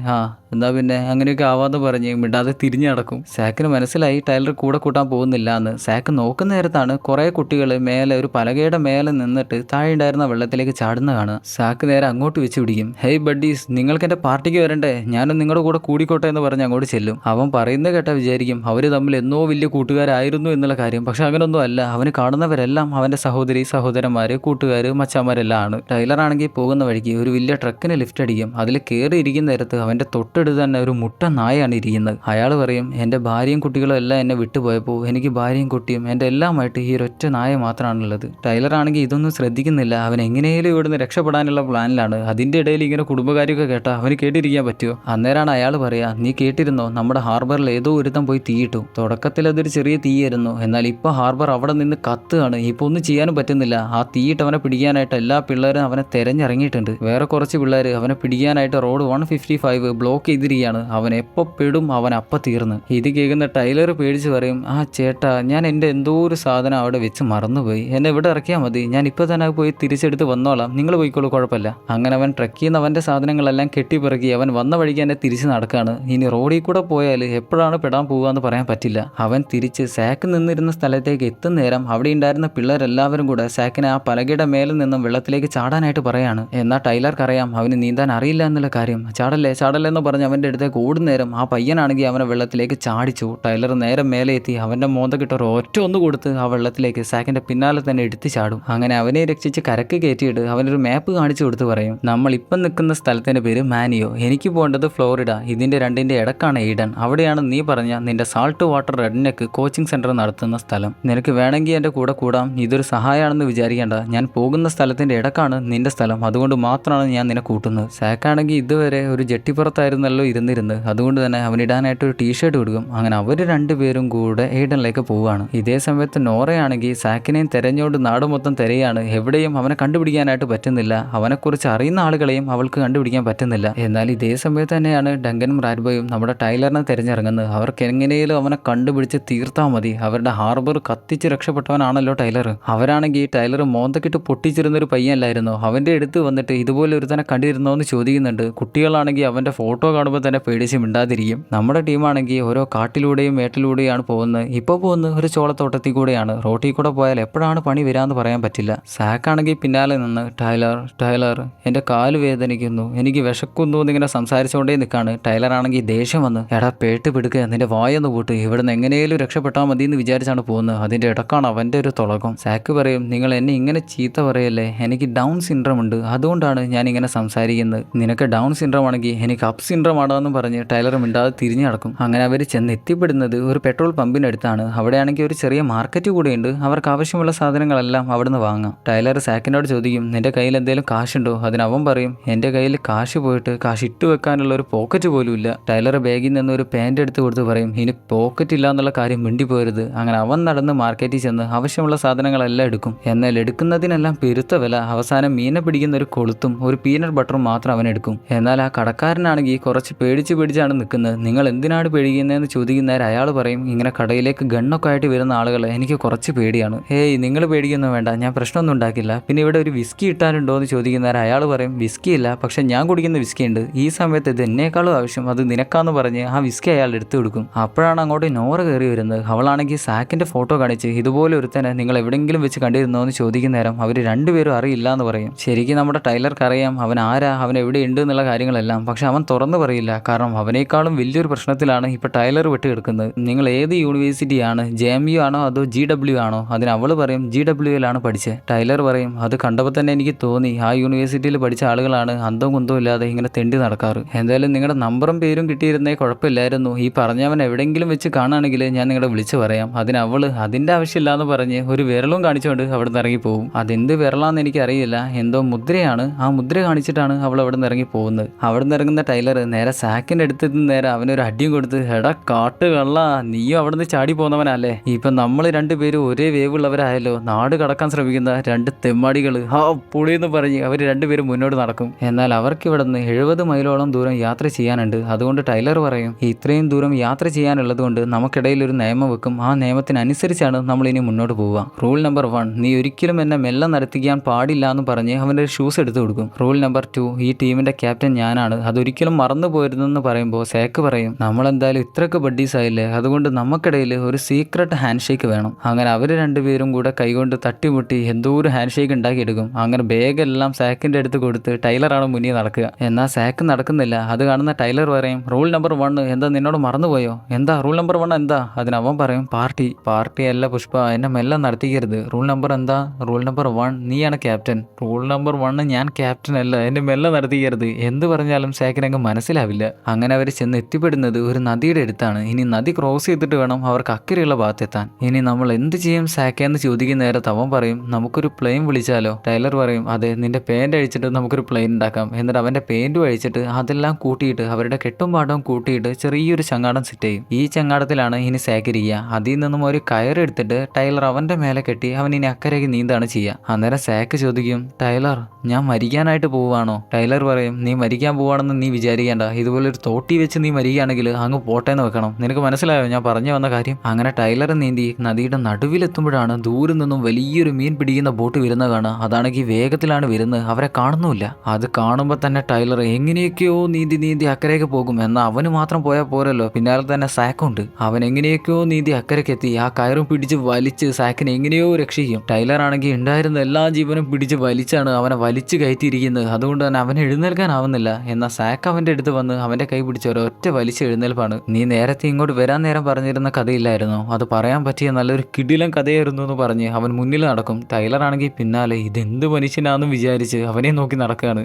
എന്താ പിന്നെ അങ്ങനെയൊക്കെ ആവാന്ന് പറഞ്ഞ് മിണ്ടാതെ തിരിഞ്ഞു നടക്കും. സാക്കിന് മനസ്സിലായി ടൈലർ കൂടെ കൂട്ടാൻ പോകുന്നില്ല എന്ന്. സാക്ക് നോക്കുന്ന നേരത്താണ് കുറേ കുട്ടികൾ മേലെ ഒരു പലകയുടെ മേലെ നിന്നിട്ട് താഴെ ഉണ്ടായിരുന്ന വെള്ളത്തിലേക്ക് ചാടുന്ന കാണുക. സാക്ക് നേരെ അങ്ങോട്ട് വെച്ച് പിടിക്കും. ഹേയ് ബഡീസ്, നിങ്ങൾക്ക് എൻ്റെ പാർട്ടിക്ക് വരണ്ടേ? ഞാനും നിങ്ങളുടെ കൂടെ കൂടിക്കോട്ടെ എന്ന് പറഞ്ഞ് അങ്ങോട്ട് ചെല്ലും. അവൻ പറയുന്നത് കേട്ടാൽ വിചാരിക്കും അവർ തമ്മിൽ എന്നോ വലിയ കൂട്ടുകാരായിരുന്നു എന്നുള്ള കാര്യം. പക്ഷെ അങ്ങനൊന്നും അല്ല. അവന് കാണുന്നവരെല്ലാം അവൻ്റെ സഹോദരി, സഹോദരന്മാർ, കൂട്ടുകാർ, മച്ചാന്മാരെല്ലാം ആണ്. ടൈലറാണെങ്കിൽ പോകുന്ന വഴിക്ക് ഒരു വലിയ ട്രക്കിന് ലിഫ്റ്റ് അടിക്കും. അതിൽ കയറി ഇരിക്കുന്ന നേരത്ത് അവൻ്റെ തൊട്ടടുത്ത് തന്നെ ഒരു മുട്ട നായാണ് ഇരിക്കുന്നത്. അയാൾ പറയും, എൻ്റെ ഭാര്യയും കുട്ടികളും എല്ലാം എന്നെ വിട്ടുപോയപ്പോൾ എനിക്ക് ഭാര്യയും കുട്ടിയും എൻ്റെ എല്ലാമായിട്ട് ഈ ഒരൊറ്റ നായ മാത്രമാണുള്ളത്. ടൈലറാണെങ്കിൽ ഇതൊന്നും ശ്രദ്ധിക്കുന്നില്ല. അവൻ എങ്ങനെയും ഇവിടുന്ന് രക്ഷപ്പെടാനുള്ള പ്ലാനിലാണ്. അതിൻ്റെ ഇടയിൽ ഇങ്ങനെ കുടുംബകാര്യമൊക്കെ കേട്ടാൽ അവന് കേട്ടിരിക്കാൻ പറ്റുമോ? അന്നേരമാണ് അയാൾ പറയാ, നീ കേട്ടിരുന്നോ നമ്മുടെ ഹാർബറിൽ ഏതോ ഒരുത്തം പോയി തീയിട്ടു. തുടക്കത്തിൽ അതൊരു ചെറിയ തീയായിരുന്നു, എന്നാൽ ഇപ്പോൾ ഹാർബർ അവിടെ നിന്ന് കത്തുകയാണ്. ഇപ്പോൾ ഒന്നും ചെയ്യാനും പറ്റുന്നില്ല. ആ തീയിട്ട് അവനെ പിടിക്കാനായിട്ട് എല്ലാ പിള്ളേരും അവനെ തെരഞ്ഞിറങ്ങിയിട്ടുണ്ട്. വേറെ കുറച്ച് പിള്ളേർ അവനെ പിടിക്കാനായിട്ട് റോഡ് 155 ബ്ലോക്ക് ചെയ്തിരിക്കുകയാണ്. അവൻ എപ്പോൾ പെടും, അവൻ അപ്പം തീർന്ന്. ഇത് കേൾക്കുന്ന ടൈലർ പേടിച്ച് പറയും, ചേട്ടാ, ഞാൻ എൻ്റെ എന്തോ ഒരു സാധനം അവിടെ വെച്ച് മറന്നുപോയി, എന്നെ ഇവിടെ ഇറക്കിയാൽ മതി, ഞാൻ ഇപ്പോൾ തന്നെ പോയി തിരിച്ചെടുത്ത് വന്നോളാം, നിങ്ങൾ പോയിക്കോളൂ, കുഴപ്പമില്ല. അങ്ങനെ അവൻ ട്രക്ക് ചെയ്യുന്ന അവൻ്റെ സാധനങ്ങളെല്ലാം കെട്ടിപ്പിറക്കി അവൻ വന്ന വഴിക്ക് തന്നെ തിരിച്ച് നടക്കുകയാണ്. ഇനി റോഡിൽ കൂടെ പോയാൽ എപ്പോഴാണ് പെടാൻ പോകുകയെന്ന് പറയാൻ പറ്റില്ല. അവൻ തിരിച്ച് സാക്ക് നിന്നിരുന്ന സ്ഥലത്തേക്ക് എത്തുന്ന നേരം അവിടെ ഉണ്ടായിരുന്ന പിള്ളേരെല്ലാവരും കൂടെ സാക്കിനെ ആ പലകയുടെ മേലിൽ നിന്നും വെള്ളത്തിലേക്ക് ചാടാനായിട്ട് പറയാണ്. എന്നാൽ ടൈലർക്കറിയാം അവന് നീന്താൻ അറിയില്ല എന്നുള്ള കാര്യം. ചാടല്ലേ എന്ന് പറഞ്ഞ് അവൻ്റെ അടുത്തേക്ക് ഓടുന്നേരം ആ പയ്യനാണെങ്കിൽ അവനെ വെള്ളത്തിലേക്ക് ചാടിച്ചു. ടൈലർ നേരെ മേലെ എത്തി അവൻ്റെ മോന്തക്കിട്ട് ഒരു ഒറ്റ ഒന്ന് കൊടുത്ത് ആ വെള്ളത്തിലേക്ക് സാക്കിൻ്റെ പിന്നാലെ തന്നെ എടുത്ത് ചാടും. അങ്ങനെ അവനെ രക്ഷിച്ച് കരക്ക് കയറ്റിയിട്ട് അവനൊരു മാപ്പ് കാണിച്ചു കൊടുത്ത് പറയും, നമ്മൾ ഇപ്പം നിൽക്കുന്ന സ്ഥലത്തിൻ്റെ പേര് മാനിയോ, എനിക്ക് പോകേണ്ടത് ഫ്ലോറിഡ, ഇതിൻ്റെ രണ്ടിൻ്റെ ഇടക്കാണ് ഈഡൻ, അവിടെയാണ് നീ പറഞ്ഞ നിന്റെ സാൾട്ട് വാട്ടർ റെഡ്നെക്ക് കോച്ചിങ് സെൻറ്റർ നടത്തുന്ന സ്ഥലം. നിനക്ക് വേണമെങ്കിൽ എൻ്റെ കൂടെ കൂടാം, ഇതൊരു സഹായമാണെന്ന് വിചാരിക്കേണ്ട, ഞാൻ പോകുന്ന സ്ഥലത്തിൻ്റെ ഇടക്കാണ് നിന്റെ സ്ഥലം, അതുകൊണ്ട് മാത്രമാണ് ഞാൻ നിന്നെ കൂട്ടുന്നത്. സാക്കാണെങ്കിൽ ഇതുവരെ ഒരു ജെട്ടിപ്പുറത്തായിരുന്നല്ലോ ഇരുന്നിരുന്നത്, അതുകൊണ്ട് തന്നെ അവനിടാനായിട്ട് ഒരു ടീഷർട്ട് കൊടുക്കും. അങ്ങനെ അവർ രണ്ടുപേരും കൂടെ എയ്ഡനിലേക്ക് പോവുകയാണ്. ഇതേ സമയത്ത് നോറയാണെങ്കിൽ സാക്കിനെയും തെരഞ്ഞുകൊണ്ട് നാട് മൊത്തം തിരയാണ്. എവിടെയും അവനെ കണ്ടുപിടിക്കാനായിട്ട് പറ്റുന്നില്ല. അവനെക്കുറിച്ച് അറിയുന്ന ആളുകളെയും അവൾക്ക് കണ്ടുപിടിക്കാൻ പറ്റുന്നില്ല. എന്നാൽ ഇതേ സമയത്ത് തന്നെയാണ് ഡങ്കനും റാഡ്ബോയും നമ്മുടെ ടൈലറിനെ തിരഞ്ഞിറങ്ങുന്നത്. അവർക്ക് എങ്ങനെയും അവനെ കണ്ടുപിടിച്ച് തീർത്താൽ മതി. അവരുടെ ഹാർബർ കത്തിച്ച് രക്ഷപ്പെട്ടവനാണല്ലോ ടൈലർ. അവരാണെങ്കിൽ ടൈലർ മോന്തക്കിട്ട് പൊട്ടിച്ചിരുന്നൊരു പയ്യല്ലായിരുന്നു. അവൻ്റെ അടുത്ത് വന്നിട്ട് ഇതുപോലെ ഒരു തന്നെ കണ്ടിരുന്നോ എന്ന് ചോദിക്കുന്നുണ്ട്. കുട്ടികളാണെങ്കിൽ അവൻ്റെ ഫോട്ടോ കാണുമ്പോൾ തന്നെ പേടിച്ച് മിണ്ടാതിരിക്കും. നമ്മുടെ ടീമാണെങ്കിൽ ഓരോ കാട്ടിലൂടെയും മേട്ടിലൂടെയാണ് പോകുന്നത്. ഇപ്പോൾ പോകുന്നത് ഒരു ചോളത്തോട്ടത്തിൽ കൂടെയാണ്. റോട്ടിൽ കൂടെ പോയാൽ എപ്പോഴാണ് പണി വരാമെന്ന് പറയാൻ പറ്റില്ല. സാക്കാണെങ്കിൽ പിന്നാലെ നിന്ന് ടൈലർ എൻ്റെ കാല് വേദനിക്കുന്നു, എനിക്ക് വിശക്കുന്നു എന്നിങ്ങനെ സംസാരിച്ചുകൊണ്ടേ നിൽക്കുകയാണ്. ടൈലറാണെങ്കിൽ ദേഷ്യം വന്ന്, എടാ പേട്ട് പിടുക്കുക, നിന്റെ വായൊന്ന് പൂട്ട്, ഇവിടുന്ന് എങ്ങനെയും രക്ഷപ്പെട്ടാൽ മതി എന്ന് വിചാരിച്ചാണ് പോകുന്നത്. അതിൻ്റെ ഇടക്കാണ് അവൻ്റെ ഒരു തുടക്കം. സാക്ക് പറയും, നിങ്ങൾ എന്നെ ഇങ്ങനെ ചീത്ത പറയല്ലേ, എനിക്ക് ഡൗൺ സിൻഡ്രം ഉണ്ട്, അതുകൊണ്ടാണ് ഞാൻ ഇങ്ങനെ സംസാരിക്കുന്നത്. നിനക്ക് ഡൗൺ സിൻഡ്രം ആണെങ്കിൽ എനിക്ക് അപ്പ് സിൻഡ്രം ആണെന്ന് പറഞ്ഞ് ടൈലർ മിണ്ടാതെ തിരിഞ്ഞു നടക്കും. അങ്ങനെ അവർ ചെന്ന് എത്തിപ്പെടുന്നത് ഒരു പെട്രോൾ പമ്പിനടുത്താണ്. അവിടെയാണെങ്കിൽ ഒരു ചെറിയ മാർക്കറ്റ് കൂടെയുണ്ട്. അവർക്ക് ആവശ്യമുള്ള സാധനങ്ങളെല്ലാം അവിടുന്ന് വാങ്ങാം. ടൈലർ സാക്കിനോട് ചോദിക്കും, നിന്റെ കയ്യിൽ എന്തെങ്കിലും കാശുണ്ടോ? അതിനവൻ പറയും, എൻ്റെ കയ്യിൽ കാശ് പോയിട്ട് കാശ് ഇട്ട് വെക്കാനുള്ള ഒരു പോക്കറ്റ് പോലും ഇല്ല. ടൈലർ ബാഗിൽ നിന്ന് ഒരു പാൻറ് എടുത്ത് കൊടുത്ത് പറയും, ഇനി പോക്കറ്റ് ഇല്ല എന്നുള്ള കാര്യം മിണ്ടിപ്പോരുത്. അങ്ങനെ അവൻ നടന്ന് മാർക്കറ്റിൽ ചെന്ന് ആവശ്യമുള്ള സാധനങ്ങളെല്ലാം എടുക്കും. എന്നാൽ എടുക്കുന്നതിനെല്ലാം പെരുത്ത വില. അവസാനം മീനെ പിടിക്കുന്ന ഒരു കൊളുത്തും ഒരു പീനട്ട് ബട്ടറും മാത്രം അവൻ എടുക്കും. എന്നാൽ ആ കടക്കാരനാണെങ്കിൽ കുറച്ച് പേടിച്ചാണ് നിൽക്കുന്നത്. നിങ്ങൾ എന്തിനാണ് പേടിക്കുന്നതെന്ന് ചോദിക്കുന്നവർ അയാൾ പറയും, ഇങ്ങനെ കടയിലേക്ക് ഗണ്ണൊക്കെ ആയിട്ട് വരുന്ന ആളുകളെ എനിക്ക് കുറച്ച് പേടിയാണ്. ഏയ് നിങ്ങൾ പേടിക്കൊന്നും വേണ്ട, ഞാൻ പ്രശ്നമൊന്നും ഉണ്ടാക്കില്ല. പിന്നെ ഇവിടെ ഒരു വിസ്കി ഇട്ടാലുണ്ടോ എന്ന് ചോദിക്കുന്നേരം അയാൾ പറയും വിസ്കി ഇല്ല, പക്ഷെ ഞാൻ കുടിക്കുന്ന വിസ്കി ഉണ്ട്. ഈ സമയത്ത് ഇത് എന്നേക്കാളും ആവശ്യം, അത് നിനക്കാന്ന് പറഞ്ഞ് ആ വിസ്കി അയാൾ എടുത്തു കൊടുക്കും. അപ്പോഴാണ് അങ്ങോട്ട് നോറ കയറി വരുന്നത്. അവളാണെങ്കിൽ സാക്കിന്റെ ഫോട്ടോ കാണിച്ച് ഇതുപോലെ ഒരുത്തനെ നിങ്ങൾ എവിടെയെങ്കിലും വെച്ച് കണ്ടിരുന്നോ എന്ന് ചോദിക്കുന്ന നേരം അവർ രണ്ടുപേരും അറിയില്ല എന്ന് പറയും. ശരിക്കും നമ്മുടെ ടൈലർക്ക് അറിയാം അവൻ ആരാ, അവൻ എവിടെ ഉണ്ട് എന്നുള്ള കാര്യങ്ങളെല്ലാം. പക്ഷെ അവൻ തുറന്നു പറയില്ല, കാരണം അവനേക്കാളും വലിയൊരു പ്രശ്നത്തിലാണ് ഇപ്പോൾ ടൈലർ വിട്ടുകിടക്കുന്നത്. നിങ്ങൾ ഏത് യൂണിവേഴ്സിറ്റിയാണ്, JMU ആണോ അതോ GW ആണോ? അതിന് അവൾ പറയും GWയിലാണ് പഠിച്ചത്. ടൈലർ പറയും അത് കണ്ടപ്പോൾ തന്നെ എനിക്ക് തോന്നി ആ യൂണിവേഴ്സിറ്റിയിൽ പഠിച്ച ആളുകളാണ് അന്തവും കുന്തവും ഇല്ലാതെ ഇങ്ങനെ തെണ്ടി നടക്കാറ്. എന്തായാലും നിങ്ങളുടെ നമ്പറും പേരും കിട്ടിയിരുന്നേ കുഴപ്പമില്ലായിരുന്നു. ഈ പറഞ്ഞവൻ എവിടെയെങ്കിലും വെച്ച് കാണുകയാണെങ്കിൽ ഞാൻ നിങ്ങളെ വിളിച്ചു പറയാം. അതിന് അവൾ അതിൻ്റെ ആവശ്യമില്ല എന്ന് പറഞ്ഞ് ഒരു വിരലും കാണിച്ചുകൊണ്ട് അവിടെ നിന്ന് ഇറങ്ങി പോകും. അതെന്ത് വിരലാന്ന് എനിക്കറിയില്ല, എന്തോ മുദ്രയാണ്. ആ മുദ്ര കാണിച്ചിട്ടാണ് അവൾ അവിടെ നിന്ന് ഇറങ്ങി പോകുന്നത്. അവിടെ നിന്ന് ഇറങ്ങുന്ന ടൈലർ നേരെ സാക്കിൻ്റെ അടുത്ത് നേരെ അവനൊരു അടിയും കൊടുത്ത് എടാ കാട്ട് കള്ള, നീയും അവിടെ നിന്ന് ചാടി പോകുന്നവനല്ലേ? ഇപ്പം നമ്മൾ രണ്ടുപേരും ഒരേ വേവുള്ളവരായല്ലോ. നാട് കടക്കാൻ ശ്രമിക്കുന്ന രണ്ട് തെമ്മാടികൾ ആ പുളിയെന്ന് പറഞ്ഞ് അവർ രണ്ടുപേരും മുന്നോട്ട് നടക്കും. എന്നാൽ അവർക്ക് ഇവിടെ നിന്ന് 70 മൈലോളം ദൂരം യാത്ര ചെയ്യാനുണ്ട്. അതുകൊണ്ട് ടൈലർ പറയും ഇത്രയും ദൂരം യാത്ര ചെയ്യാനുള്ളത് കൊണ്ട് നമുക്കിടയിൽ ഒരു നിയമം വെക്കും. ആ നിയമത്തിനനുസരിച്ചാണ് നമ്മൾ ഇനി മുന്നോട്ട് പോവുക. റൂൾ നമ്പർ 1, നീ ഒരിക്കലും എന്നെ മെല്ലെ നടത്തിക്കാൻ പാടില്ല എന്ന് പറഞ്ഞ് അവൻ്റെ ഒരു ഷൂസ് എടുത്തു കൊടുക്കും. റൂൾ നമ്പർ 2, ഈ ടീമിന്റെ ക്യാപ്റ്റൻ ഞാനാണ്, അതൊരിക്കലും മറന്നു പോരുതെന്ന് പറയുമ്പോൾ സേക്ക് പറയും നമ്മളെന്തായാലും ഇത്രയൊക്കെ ബഡ്ഡീസ് ആയില്ലേ, അതുകൊണ്ട് നമുക്കിടയിൽ ഒരു സീക്രട്ട് ഹാൻഡ് ഷേക്ക് വേണം. അങ്ങനെ അവർ രണ്ടുപേരും കൂടെ കൈകൊണ്ട് തട്ടിമുട്ടി എന്തോ ഒരു ഹാൻഡ് ഷേക്ക് ഉണ്ടാക്കിയെടുക്കും. അങ്ങനെ ബാഗെല്ലാം സാക്കിന്റെ അടുത്ത് കൊടുത്ത് ടൈലറാണ് മുന്നിൽ നടക്കുക. എന്നാൽ സാക്ക് നടക്കുന്നില്ല. അത് കാണുന്ന ടൈലർ പറയും റൂൾ നമ്പർ 1 എന്താ നിന്നോട് മറന്നുപോയോ? എന്താ റൂൾ നമ്പർ 1 എന്താ? അതിനവൻ പറയും പാർട്ടി അല്ല പുഷ്പ, എന്നെ മെല്ലെ നടത്തിക്കരുത്. റൂൾ നമ്പർ എന്താ? റൂൾ നമ്പർ 1 നീയാണ് ക്യാപ്റ്റൻ. റൂൾ നമ്പർ 1 ഞാൻ ക്യാപ്റ്റൻ അല്ല, എന്നെ മെല്ലെ നടത്തിക്കരുത്. എന്ത് പറഞ്ഞാലും സാക്കിനങ്ങ് മനസ്സിലാവില്ല. അങ്ങനെ അവർ ചെന്ന് എത്തിപ്പെടുന്നത് ഒരു നദിയുടെ അടുത്താണ്. ഇനി നദി ക്രോസ് ചെയ്തിട്ട് വേണം അവർക്ക് അക്കരെയുള്ള ഭാഗത്തെത്താൻ. ഇനി നമ്മൾ എന്ത് ചെയ്യും സാക്കേന്ന് ചോദിക്കുന്ന നേരത്ത് അവൻ പറയും നമുക്കൊരു പ്ലെയിൻ വിളിച്ചാലോ? ടൈലർ പറയും അതെ, നിന്റെ പേന്റ് അഴിച്ചിട്ട് നമുക്കൊരു പ്ലെയിൻ ഉണ്ടാക്കാം. എന്നിട്ട് അവന്റെ പേന്റും അഴിച്ചിട്ട് അതെല്ലാം കൂട്ടിയിട്ട് അവരുടെ കെട്ടും പാടവും കൂട്ടിയിട്ട് ചെറിയൊരു ചങ്ങാടം സെറ്റ് ചെയ്യും. ഈ ചങ്ങാടത്തിലാണ് ഇനി സാക്കിരിക്കുക. അതിൽ നിന്നും ഒരു കയറെടുത്തിട്ട് ടൈലർ അവന്റെ മേലെ കെട്ടി അവൻ ഇനി അക്കരയ്ക്ക് നീന്താണ് ചെയ്യുക. അന്നേരം സാക്ക് ചോദിക്കും ടൈലർ ഞാൻ മരിക്കാനായിട്ട് പോവുകയാണോ? ടൈലർ പറയും നീ മരിക്കാൻ പോവുകയാണെന്ന് നീ വിചാരിക്കേണ്ട, ഇതുപോലൊരു തോട്ടി വെച്ച് നീ മരിക്കുകയാണെങ്കിൽ അങ്ങ് പോട്ടേന്ന് വെക്കണം. നിനക്ക് മനസ്സിലായോ ഞാൻ പറഞ്ഞു വന്ന കാര്യം? അങ്ങനെ ടൈലർ നീന്തി നദിയുടെ നടുവിലെത്തുമ്പോഴാണ് ദൂരെ നിന്നും വലിയൊരു മീൻ പിടിക്കുന്ന ബോട്ട് വരുന്നത് കാണുക. അതാണെങ്കിൽ വേഗത്തിലാണ് വരുന്നത്, അവരെ കാണുന്നുമില്ല. അത് കാണുമ്പോൾ തന്നെ ടൈലർ എങ്ങനെയൊക്കെയോ നീന്തി അക്കരയ്ക്ക് പോകും. എന്നാൽ അവന് മാത്രം പോയാൽ പോരല്ലോ, പിന്നാലെ തന്നെ സാക്കുണ്ട്. അവൻ എങ്ങനെയൊക്കെയോ നീന്തി അക്കരയ്ക്ക് എത്തി ആ കയറും പിടിച്ച് വലിച്ച് സാക്കിനെ എങ്ങനെയോ രക്ഷിക്കും. ടൈലർ ആണെങ്കിൽ ഉണ്ടായിരുന്ന എല്ലാ ജീവനും പിടിച്ച് വലിച്ചാണ് അവനെ വലിച്ചു കയറ്റിയിരിക്കുന്നത്. അതുകൊണ്ട് തന്നെ അവന് എഴുന്നേൽക്കാനാവുന്നില്ല. എന്നാൽ സാക്ക് അവന്റെ അടുത്ത് വന്ന് അവന്റെ കൈ പിടിച്ച് ഒരൊറ്റ വലിച്ച് എഴുന്നേൽപ്പാണ്. നീ നേരത്തെ ഇങ്ങോട്ട് വരാൻ നേരം പറഞ്ഞിരുന്ന കഥയില്ലായിരുന്നോ? അത് പറയാൻ പറ്റിയ നല്ലൊരു കിടിലൻ കഥയായിരുന്നു എന്ന് പറഞ്ഞ് അവൻ മുന്നിൽ നടക്കും. ടൈലർ ആണെങ്കിൽ പിന്നാലെ ഇതെന്ത് മനുഷ്യനാണെന്ന് വിചാരിച്ച് അവനെ നോക്കി നടക്കുകയാണ്.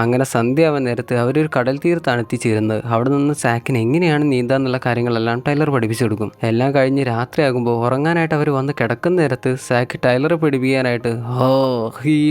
അങ്ങനെ സന്ധ്യയാവാൻ നേരത്ത് അവരൊരു കടൽ തീരത്താണ് എത്തിച്ചേരുന്നത്. അവിടെ നിന്ന് സാക്കിന് എങ്ങനെയാണ് നീന്താന്നുള്ള കാര്യങ്ങളെല്ലാം ടൈലർ പഠിപ്പിച്ചു കൊടുക്കും. എല്ലാം കഴിഞ്ഞ് രാത്രിയാകുമ്പോൾ ഉറങ്ങാനായിട്ട് അവർ വന്ന് കിടക്കുന്ന നേരത്ത് സാക്ക് ടൈലറെ പഠിപ്പിക്കാനായിട്ട്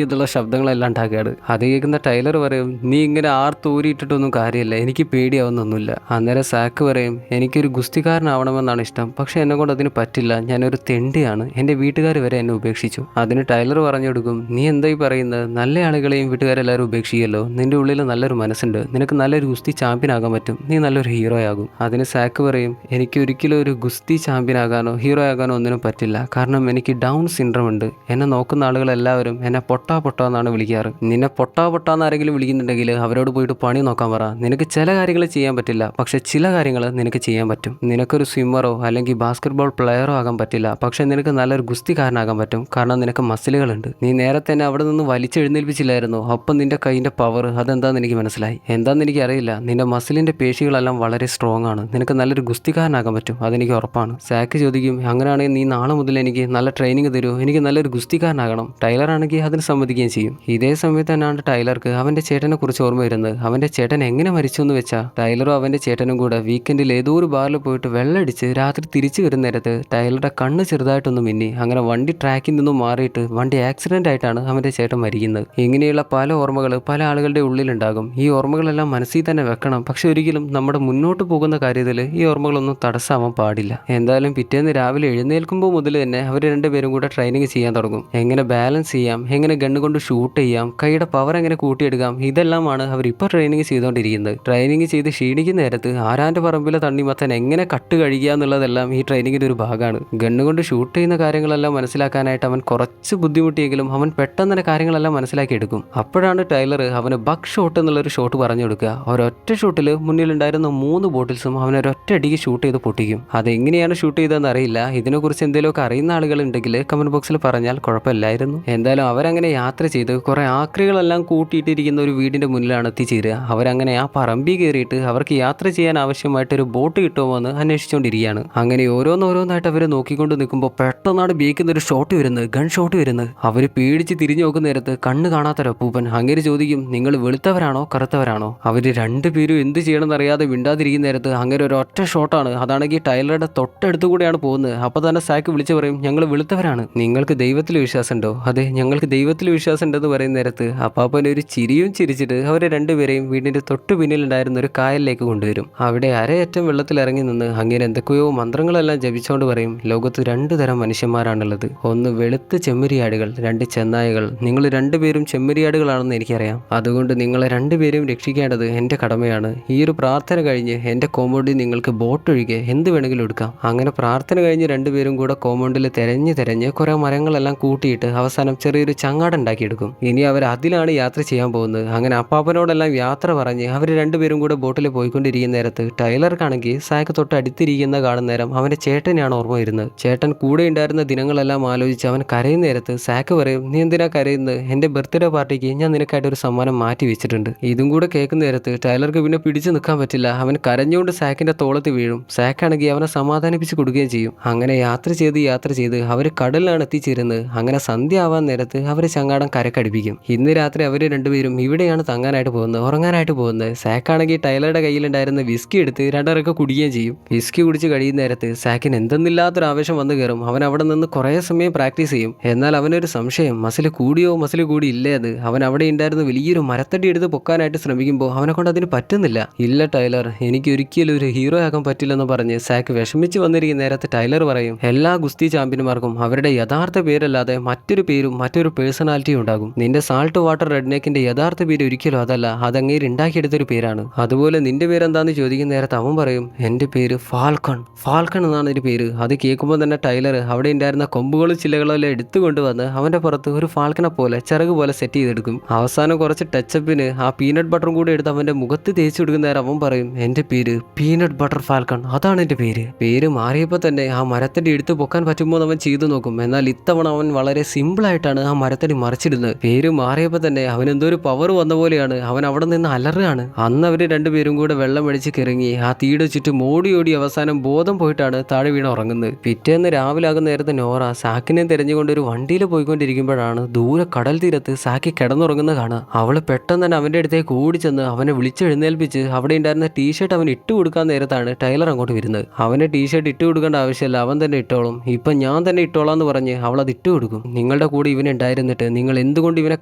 എന്നുള്ള ശബ്ദങ്ങളെല്ലാം ഉണ്ടാക്കുകയാണ്. അത് കേൾക്കുന്ന ടൈലർ പറയും നീ ഇങ്ങനെ ആർത്തൂരിയിട്ടിട്ടൊന്നും കാര്യമില്ല, എനിക്ക് പേടിയാവുന്നൊന്നുമില്ല. അന്നേരം സാക്ക് പറയും എനിക്കൊരു ഗുസ്തിക്കാരനാവണമെന്നാണ് ഇഷ്ടം, പക്ഷെ എന്നെ കൊണ്ട് അതിന് പറ്റില്ല, ഞാനൊരു തെണ്ടിയാണ്, എൻ്റെ വീട്ടുകാർ വരെ എന്നെ ഉപേക്ഷിച്ചു. അതിന് ടൈലർ പറഞ്ഞു കൊടുക്കും നീ എന്തായി പറയുന്നത്? നല്ല ആളുകളെയും വീട്ടുകാരെല്ലാവരും ഉപേക്ഷിക്കല്ലോ, നിന്റെ ഉള്ളിൽ നല്ലൊരു മനസ്സുണ്ട്, നിനക്ക് നല്ലൊരു ഗുസ്തി ചാമ്പ്യൻ ആകാൻ പറ്റും, നീ നല്ലൊരു ഹീറോ ആകും. അതിന് സാക്ക് പറയും എനിക്ക് ഒരിക്കലും ഒരു ഗുസ്തി ചാമ്പ്യൻ ആകാനോ ഹീറോ ആകാനോ ഒന്നിനും പറ്റില്ല, കാരണം എനിക്ക് ഡൗൺ സിൻഡ്രോം ഉണ്ട്. എന്നെ നോക്കുന്ന ആളുകളെല്ലാവരും എന്നെ പൊട്ടാ എന്നാണ് വിളിക്കാറ്. നിന്നെ പൊട്ടാന്ന് ആരെങ്കിലും വിളിക്കുന്നുണ്ടെങ്കിൽ അവരോട് പോയിട്ട് പണി നോക്കാൻ പറ. നിനക്ക് ചില കാര്യങ്ങൾ ചെയ്യാൻ പറ്റില്ല, പക്ഷെ ചില കാര്യങ്ങൾ നിനക്ക് ചെയ്യാൻ പറ്റും. നിനക്കൊരു സ്വിമ്മറോ അല്ലെങ്കിൽ ബാസ്കറ്റ്ബോൾ പ്ലെയറോ ആകാൻ പറ്റില്ല, പക്ഷെ നിനക്ക് നല്ലൊരു ഗുസ്തിക്കാരനാകാൻ പറ്റും, കാരണം നിനക്ക് മസിലുകളുണ്ട്. നീ നേരത്തെ തന്നെ അവിടെ നിന്ന് വലിച്ചെഴുന്നേൽപ്പിച്ചില്ലായിരുന്നോ? അപ്പം നിന്റെ കൈയിൻ്റെ പവർ അതെന്താന്ന് എനിക്ക് മനസ്സിലായി. എന്താണെന്ന് എനിക്ക് അറിയില്ല, നിന്റെ മസിലിന്റെ പേശികളെല്ലാം വളരെ സ്ട്രോങ് ആണ്, നിനക്ക് നല്ലൊരു ഗുസ്തിക്കാരനാകാൻ പറ്റും, അതെനിക്ക് ഉറപ്പാണ്. സാക്ക് ചോദിക്കും അങ്ങനെയാണെങ്കിൽ നീ നാളെ മുതൽ എനിക്ക് നല്ല ട്രെയിനിങ് തരുമോ, എനിക്ക് നല്ലൊരു ഗുസ്തിക്കാരനാകണം. ടൈലർ ആണെങ്കിൽ അതിന് സമ്മതിക്കുകയും ചെയ്യും. ഇതേ സമയത്ത് തന്നെയാണ് ടൈലർക്ക് അവന്റെ ചേട്ടനെ കുറിച്ച് ഓർമ്മ വരുന്നത്. അവന്റെ ചേട്ടൻ എങ്ങനെ മരിച്ചു എന്ന് വെച്ചാൽ ടൈലറും അവന്റെ ചേട്ടനും കൂടെ വീക്കെൻഡിൽ ഏതോ ഒരു ബാറിൽ പോയിട്ട് വെള്ളമടിച്ച് രാത്രി തിരിച്ചു വരുന്ന നേരത്ത് ടൈലറുടെ കണ്ണ് ചെറുതായിട്ടൊന്ന് മിന്നി. അങ്ങനെ വണ്ടി ട്രാക്കിൽ നിന്നും മാറിയിട്ട് വണ്ടി ആക്സിഡന്റ് ആയിട്ടാണ് അവന്റെ ചേട്ടൻ മരിക്കുന്നത്. ഇങ്ങനെയുള്ള പല ഓർമ്മകൾ പല ആളുകൾ നിങ്ങളുടെ ഉള്ളിലുണ്ടാകും. ഈ ഓർമ്മകളെല്ലാം മനസ്സിൽ തന്നെ വെക്കണം. പക്ഷെ ഒരിക്കലും നമ്മുടെ മുന്നോട്ട് പോകുന്ന കാര്യത്തിൽ ഈ ഓർമ്മകളൊന്നും തടസ്സമാവാൻ പാടില്ല. എന്തായാലും പിറ്റേന്ന് രാവിലെ എഴുന്നേൽക്കുമ്പോൾ മുതൽ തന്നെ അവർ രണ്ടുപേരും കൂടെ ട്രെയിനിങ് ചെയ്യാൻ തുടങ്ങും. എങ്ങനെ ബാലൻസ് ചെയ്യാം, എങ്ങനെ ഗണ്ണ് കൊണ്ട് ഷൂട്ട് ചെയ്യാം, കൈയുടെ പവർ എങ്ങനെ കൂട്ടിയെടുക്കാം, ഇതെല്ലാമാണ് അവരിപ്പോൾ ട്രെയിനിങ് ചെയ്തുകൊണ്ടിരിക്കുന്നത്. ട്രെയിനിങ് ചെയ്ത് ക്ഷീണിക്കുന്ന നേരത്ത് ആരാൻ്റെ പറമ്പിലെ തണ്ണിമത്തൻ എങ്ങനെ കട്ട് കഴിയുക എന്നുള്ളതെല്ലാം ഈ ട്രെയിനിങ്ങിൻ്റെ ഒരു ഭാഗമാണ്. ഗണ്ണ് കൊണ്ട് ഷൂട്ട് ചെയ്യുന്ന കാര്യങ്ങളെല്ലാം മനസ്സിലാക്കാനായിട്ട് അവൻ കുറച്ച് ബുദ്ധിമുട്ടിയെങ്കിലും അവൻ പെട്ടെന്ന് തന്നെ കാര്യങ്ങളെല്ലാം മനസ്സിലാക്കിയെടുക്കും. അപ്പോഴാണ് ടൈലർ അവന് ബക്ക് ഷോട്ട് എന്നുള്ളൊരു ഷോട്ട് പറഞ്ഞു കൊടുക്കുക. ഒരൊറ്റ ഷോട്ടിൽ മുന്നിലുണ്ടായിരുന്ന 3 ബോട്ടിൽസും അവനൊരൊറ്റ അടിക്ക് ഷൂട്ട് ചെയ്ത് പൊട്ടിക്കും. അതെങ്ങനെയാണ് ഷൂട്ട് ചെയ്തതെന്ന് അറിയില്ല. ഇതിനെക്കുറിച്ച് എന്തെങ്കിലുമൊക്കെ അറിയുന്ന ആളുകളുണ്ടെങ്കിൽ കമന്റ് ബോക്സിൽ പറഞ്ഞാൽ കുഴപ്പമില്ലായിരുന്നു. എന്തായാലും അവരങ്ങനെ യാത്ര ചെയ്ത് കുറെ ആക്രികളെല്ലാം കൂട്ടിയിട്ടിരിക്കുന്ന ഒരു വീടിന്റെ മുന്നിലാണ് എത്തിച്ചേരുക. അവരങ്ങനെ ആ പറമ്പിൽ കയറിയിട്ട് അവർക്ക് യാത്ര ചെയ്യാൻ ആവശ്യമായിട്ടൊരു ബോട്ട് കിട്ടുമോ എന്ന് അന്വേഷിച്ചുകൊണ്ടിരിക്കുകയാണ്. അങ്ങനെ ഓരോന്നോരോന്നായിട്ട് അവർ നോക്കിക്കൊണ്ട് നിൽക്കുമ്പോൾ പെട്ടെന്നാണ് ബേക്കുന്ന ഒരു ഷോട്ട് വരുന്നത്, ഗൺ ഷോട്ട് വരുന്നത്. അവർ പേടിച്ച് തിരിഞ്ഞു നോക്കുന്ന നേരത്ത് കണ്ണ് കാണാത്തൊരപ്പൂപ്പൻ അങ്ങനെ ചോദിക്കും, നിങ്ങൾ വെളുത്തവരാണോ കറുത്തവരാണോ? അവര് രണ്ടുപേരും എന്ത് ചെയ്യണമെന്ന് അറിയാതെ മിണ്ടാതിരിക്കുന്ന നേരത്ത് അങ്ങനെ ഒരു ഒറ്റ ഷോട്ടാണ്. അതാണെങ്കിൽ ടൈലറുടെ തൊട്ടടുത്ത് കൂടെയാണ് പോകുന്നത്. അപ്പോൾ തന്നെ സാക്ക് വിളിച്ചു പറയും, ഞങ്ങൾ വെളുത്തവരാണ്. നിങ്ങൾക്ക് ദൈവത്തിൽ വിശ്വാസമുണ്ടോ? അതെ, ഞങ്ങൾക്ക് ദൈവത്തിൽ വിശ്വാസം ഉണ്ടെന്ന് പറയുന്ന നേരത്ത് അപ്പാപ്പൻ ഒരു ചിരിയും ചിരിച്ചിട്ട് അവരെ രണ്ടുപേരെയും വീടിന്റെ തൊട്ടു പിന്നിലുണ്ടായിരുന്ന ഒരു കായലിലേക്ക് കൊണ്ടുവരും. അവിടെ അരയറ്റം വെള്ളത്തിൽ ഇറങ്ങി നിന്ന് അങ്ങനെ എന്തൊക്കെയോ മന്ത്രങ്ങളെല്ലാം ജപിച്ചുകൊണ്ട് പറയും, ലോകത്ത് 2 തരം മനുഷ്യന്മാരാണുള്ളത്. ഒന്ന് വെളുത്ത ചെമ്മരിയാടുകൾ, 2 ചെന്നായകൾ. നിങ്ങൾ രണ്ടുപേരും ചെമ്മരിയാടുകളാണെന്ന് എനിക്കറിയാം. അതുകൊണ്ട് നിങ്ങളെ രണ്ടുപേരും രക്ഷിക്കേണ്ടത് എൻ്റെ കടമയാണ്. ഈ ഒരു പ്രാർത്ഥന കഴിഞ്ഞ് എൻ്റെ കോമ്പൗണ്ടിൽ നിങ്ങൾക്ക് ബോട്ട് ഒഴികെ എന്ത് വേണമെങ്കിലും എടുക്കാം. അങ്ങനെ പ്രാർത്ഥന കഴിഞ്ഞ് രണ്ടുപേരും കൂടെ കോമ്പൗണ്ടിൽ തെരഞ്ഞ് കുറെ മരങ്ങളെല്ലാം കൂട്ടിയിട്ട് അവസാനം ചെറിയൊരു ചങ്ങാടം ഉണ്ടാക്കിയെടുക്കും. ഇനി അവർ അതിലാണ് യാത്ര ചെയ്യാൻ പോകുന്നത്. അങ്ങനെ അപ്പാപ്പനോടെല്ലാം യാത്ര പറഞ്ഞ് അവർ രണ്ടുപേരും കൂടെ ബോട്ടിൽ പോയിക്കൊണ്ടിരിക്കുന്ന നേരത്ത് ടൈലർക്കാണെങ്കിൽ സാക്ക് തൊട്ട് അടുത്തിരിക്കുന്ന കാണുന്ന നേരം അവൻ്റെ ചേട്ടനെയാണ് ഓർമ്മ വരുന്നത്. ചേട്ടൻ കൂടെ ഉണ്ടായിരുന്ന ദിനങ്ങളെല്ലാം ആലോചിച്ച് അവൻ കരയുന്ന നേരത്ത് സാക്ക് പറയും, നീ എന്തിനാ കരയുന്നത്? എൻ്റെ ബർത്ത്ഡേ പാർട്ടിക്ക് ഞാൻ നിനക്കായിട്ട് ഒരു സമ്മാനം മാറ്റി വെച്ചിട്ടുണ്ട്. ഇതും കൂടെ കേൾക്കുന്ന നേരത്ത് ടൈലർക്ക് പിന്നെ പിടിച്ചു നിൽക്കാൻ പറ്റില്ല. അവൻ കരഞ്ഞുകൊണ്ട് സാക്കിന്റെ തോളത്ത് വീഴും. സാക്കാണെങ്കിൽ അവനെ സമാധാനിപ്പിച്ച് കൊടുക്കുകയും ചെയ്യും. അങ്ങനെ യാത്ര ചെയ്ത് അവർ കടലിലാണ് എത്തിച്ചേരുന്നത്. അങ്ങനെ സന്ധ്യ ആവാൻ നേരത്ത് അവർ ചങ്ങാടം കരക്കടിപ്പിക്കും. ഇന്ന് രാത്രി അവർ രണ്ടുപേരും ഇവിടെയാണ് തങ്ങാനായിട്ട് പോകുന്നത്, ഉറങ്ങാനായിട്ട് പോകുന്നത്. സാക്കാണെങ്കിൽ ടൈലറുടെ കയ്യിലുണ്ടായിരുന്ന വിസ്കി എടുത്ത് രണ്ടരൊക്കെ കുടിക്കുകയും ചെയ്യും. വിസ്കി കുടിച്ച് കഴിയുന്ന നേരത്ത് സാക്കിന് എന്തെന്നില്ലാത്തൊരു ആവേശം വന്നു കയറും. അവൻ അവിടെ നിന്ന് കുറേ സമയം പ്രാക്ടീസ് ചെയ്യും. എന്നാൽ അവനൊരു സംശയം, മസിൽ കൂടിയോ മസിൽ കൂടി ഇല്ലേ അത്. അവൻ അവിടെ ഉണ്ടായിരുന്ന വലിയൊരു മരത്തടി എടുത്ത് പൊക്കാനായിട്ട് ശ്രമിക്കുമ്പോൾ അവനെ കൊണ്ട് അതിന് പറ്റുന്നില്ല. ഇല്ല ടൈലർ, എനിക്ക് ഒരിക്കലും ഒരു ഹീറോ ആകാൻ പറ്റില്ലെന്ന് പറഞ്ഞ് സാക്ക് വിഷമിച്ച് വന്നിരിക്കുന്ന നേരത്തെ ടൈലർ പറയും, എല്ലാ ഗുസ്തി ചാമ്പ്യന്മാർക്കും അവരുടെ യഥാർത്ഥ പേരല്ലാതെ മറ്റൊരു പേരും മറ്റൊരു പേഴ്സണാലിറ്റിയും ഉണ്ടാകും. നിന്റെ സാൾട്ട് വാട്ടർ റെഡ്നെക്കിന്റെ യഥാർത്ഥ പേര് ഒരിക്കലും അതല്ല, അതങ്ങേര് ഉണ്ടാക്കിയെടുത്തൊരു പേരാണ്. അതുപോലെ നിന്റെ പേരെന്താന്ന് ചോദിക്കുന്ന നേരത്ത് അവൻ പറയും, എൻ്റെ പേര് ഫാൽക്കൺ എന്നാണ് ഒരു പേര്. അത് കേൾക്കുമ്പോൾ തന്നെ ടൈലർ അവിടെ ഉണ്ടായിരുന്ന കൊമ്പുകളും ചില്ലകളും എല്ലാം എടുത്തുകൊണ്ടുവന്ന് അവന്റെ പുറത്ത് ഒരു ഫാൽക്കനെ പോലെ ചിറക് പോലെ സെറ്റ് ചെയ്തെടുക്കും. അവസാനം കുറച്ച് ടച്ചപ്പിന് ആ പീനട്ട് ബട്ടറും കൂടെ എടുത്ത് അവന്റെ മുഖത്ത് തേച്ച് കൊടുക്കുന്ന നേരം അവൻ പറയും, എൻ്റെ പേര് പീനട്ട് ബട്ടർ ഫാൽക്കൺ, അതാണ് എൻ്റെ പേര്. പേര് മാറിയപ്പോൾ തന്നെ ആ മരത്തടി എടുത്ത് പൊക്കാൻ പറ്റുമ്പോൾ അവൻ ചെയ്തു നോക്കും. എന്നാൽ ഇത്തവണ അവൻ വളരെ സിമ്പിളായിട്ടാണ് ആ മരത്തടി മറിച്ചിടുന്നത്. പേര് മാറിയപ്പോൾ തന്നെ അവൻ എന്തോ ഒരു പവർ വന്ന പോലെയാണ്. അവൻ അവിടെ നിന്ന് അലറുകയാണ്. അന്ന് അവർ രണ്ടുപേരും കൂടെ വെള്ളം അടിച്ച് കിറങ്ങി ആ തീയുടെ ചുറ്റും ഓടി അവസാനം ബോധം പോയിട്ടാണ് താഴെ വീണ് ഉറങ്ങുന്നത്. പിറ്റേന്ന് രാവിലെ ആകുന്ന നേരത്തെ നോറ സാക്കിനെ തിരഞ്ഞുകൊണ്ട് ഒരു വണ്ടിയിൽ പോയിക്കൊണ്ടിരിക്കുമ്പോഴാണ് ദൂരെ കടൽ തീരത്ത് സാക്കി കിടന്നുറങ്ങുന്നത് കാണുക. അവള് പെട്ടെന്ന് തന്നെ അവന്റെ അടുത്തേക്ക് ഓടി ചെന്ന് അവനെ വിളിച്ചെഴുന്നേൽപ്പിച്ച് അവിടെ ഉണ്ടായിരുന്ന ടീഷർട്ട് അവൻ ഇട്ട് കൊടുക്കാൻ നേരത്താണ് ടൈലർ അങ്ങോട്ട് വരുന്നത്. അവന്റെ ടീഷർട്ട് ഇട്ട് കൊടുക്കേണ്ട ആവശ്യമില്ല, അവൻ തന്നെ ഇട്ടോളും, ഇപ്പൊ ഞാൻ തന്നെ ഇട്ടോളാം എന്ന് പറഞ്ഞ് അവൾ അത് ഇട്ട് കൊടുക്കും. നിങ്ങളുടെ കൂടെ ഇവനെ ഉണ്ടായിരുന്നിട്ട് നിങ്ങൾ എന്തുകൊണ്ട് ഇവനെ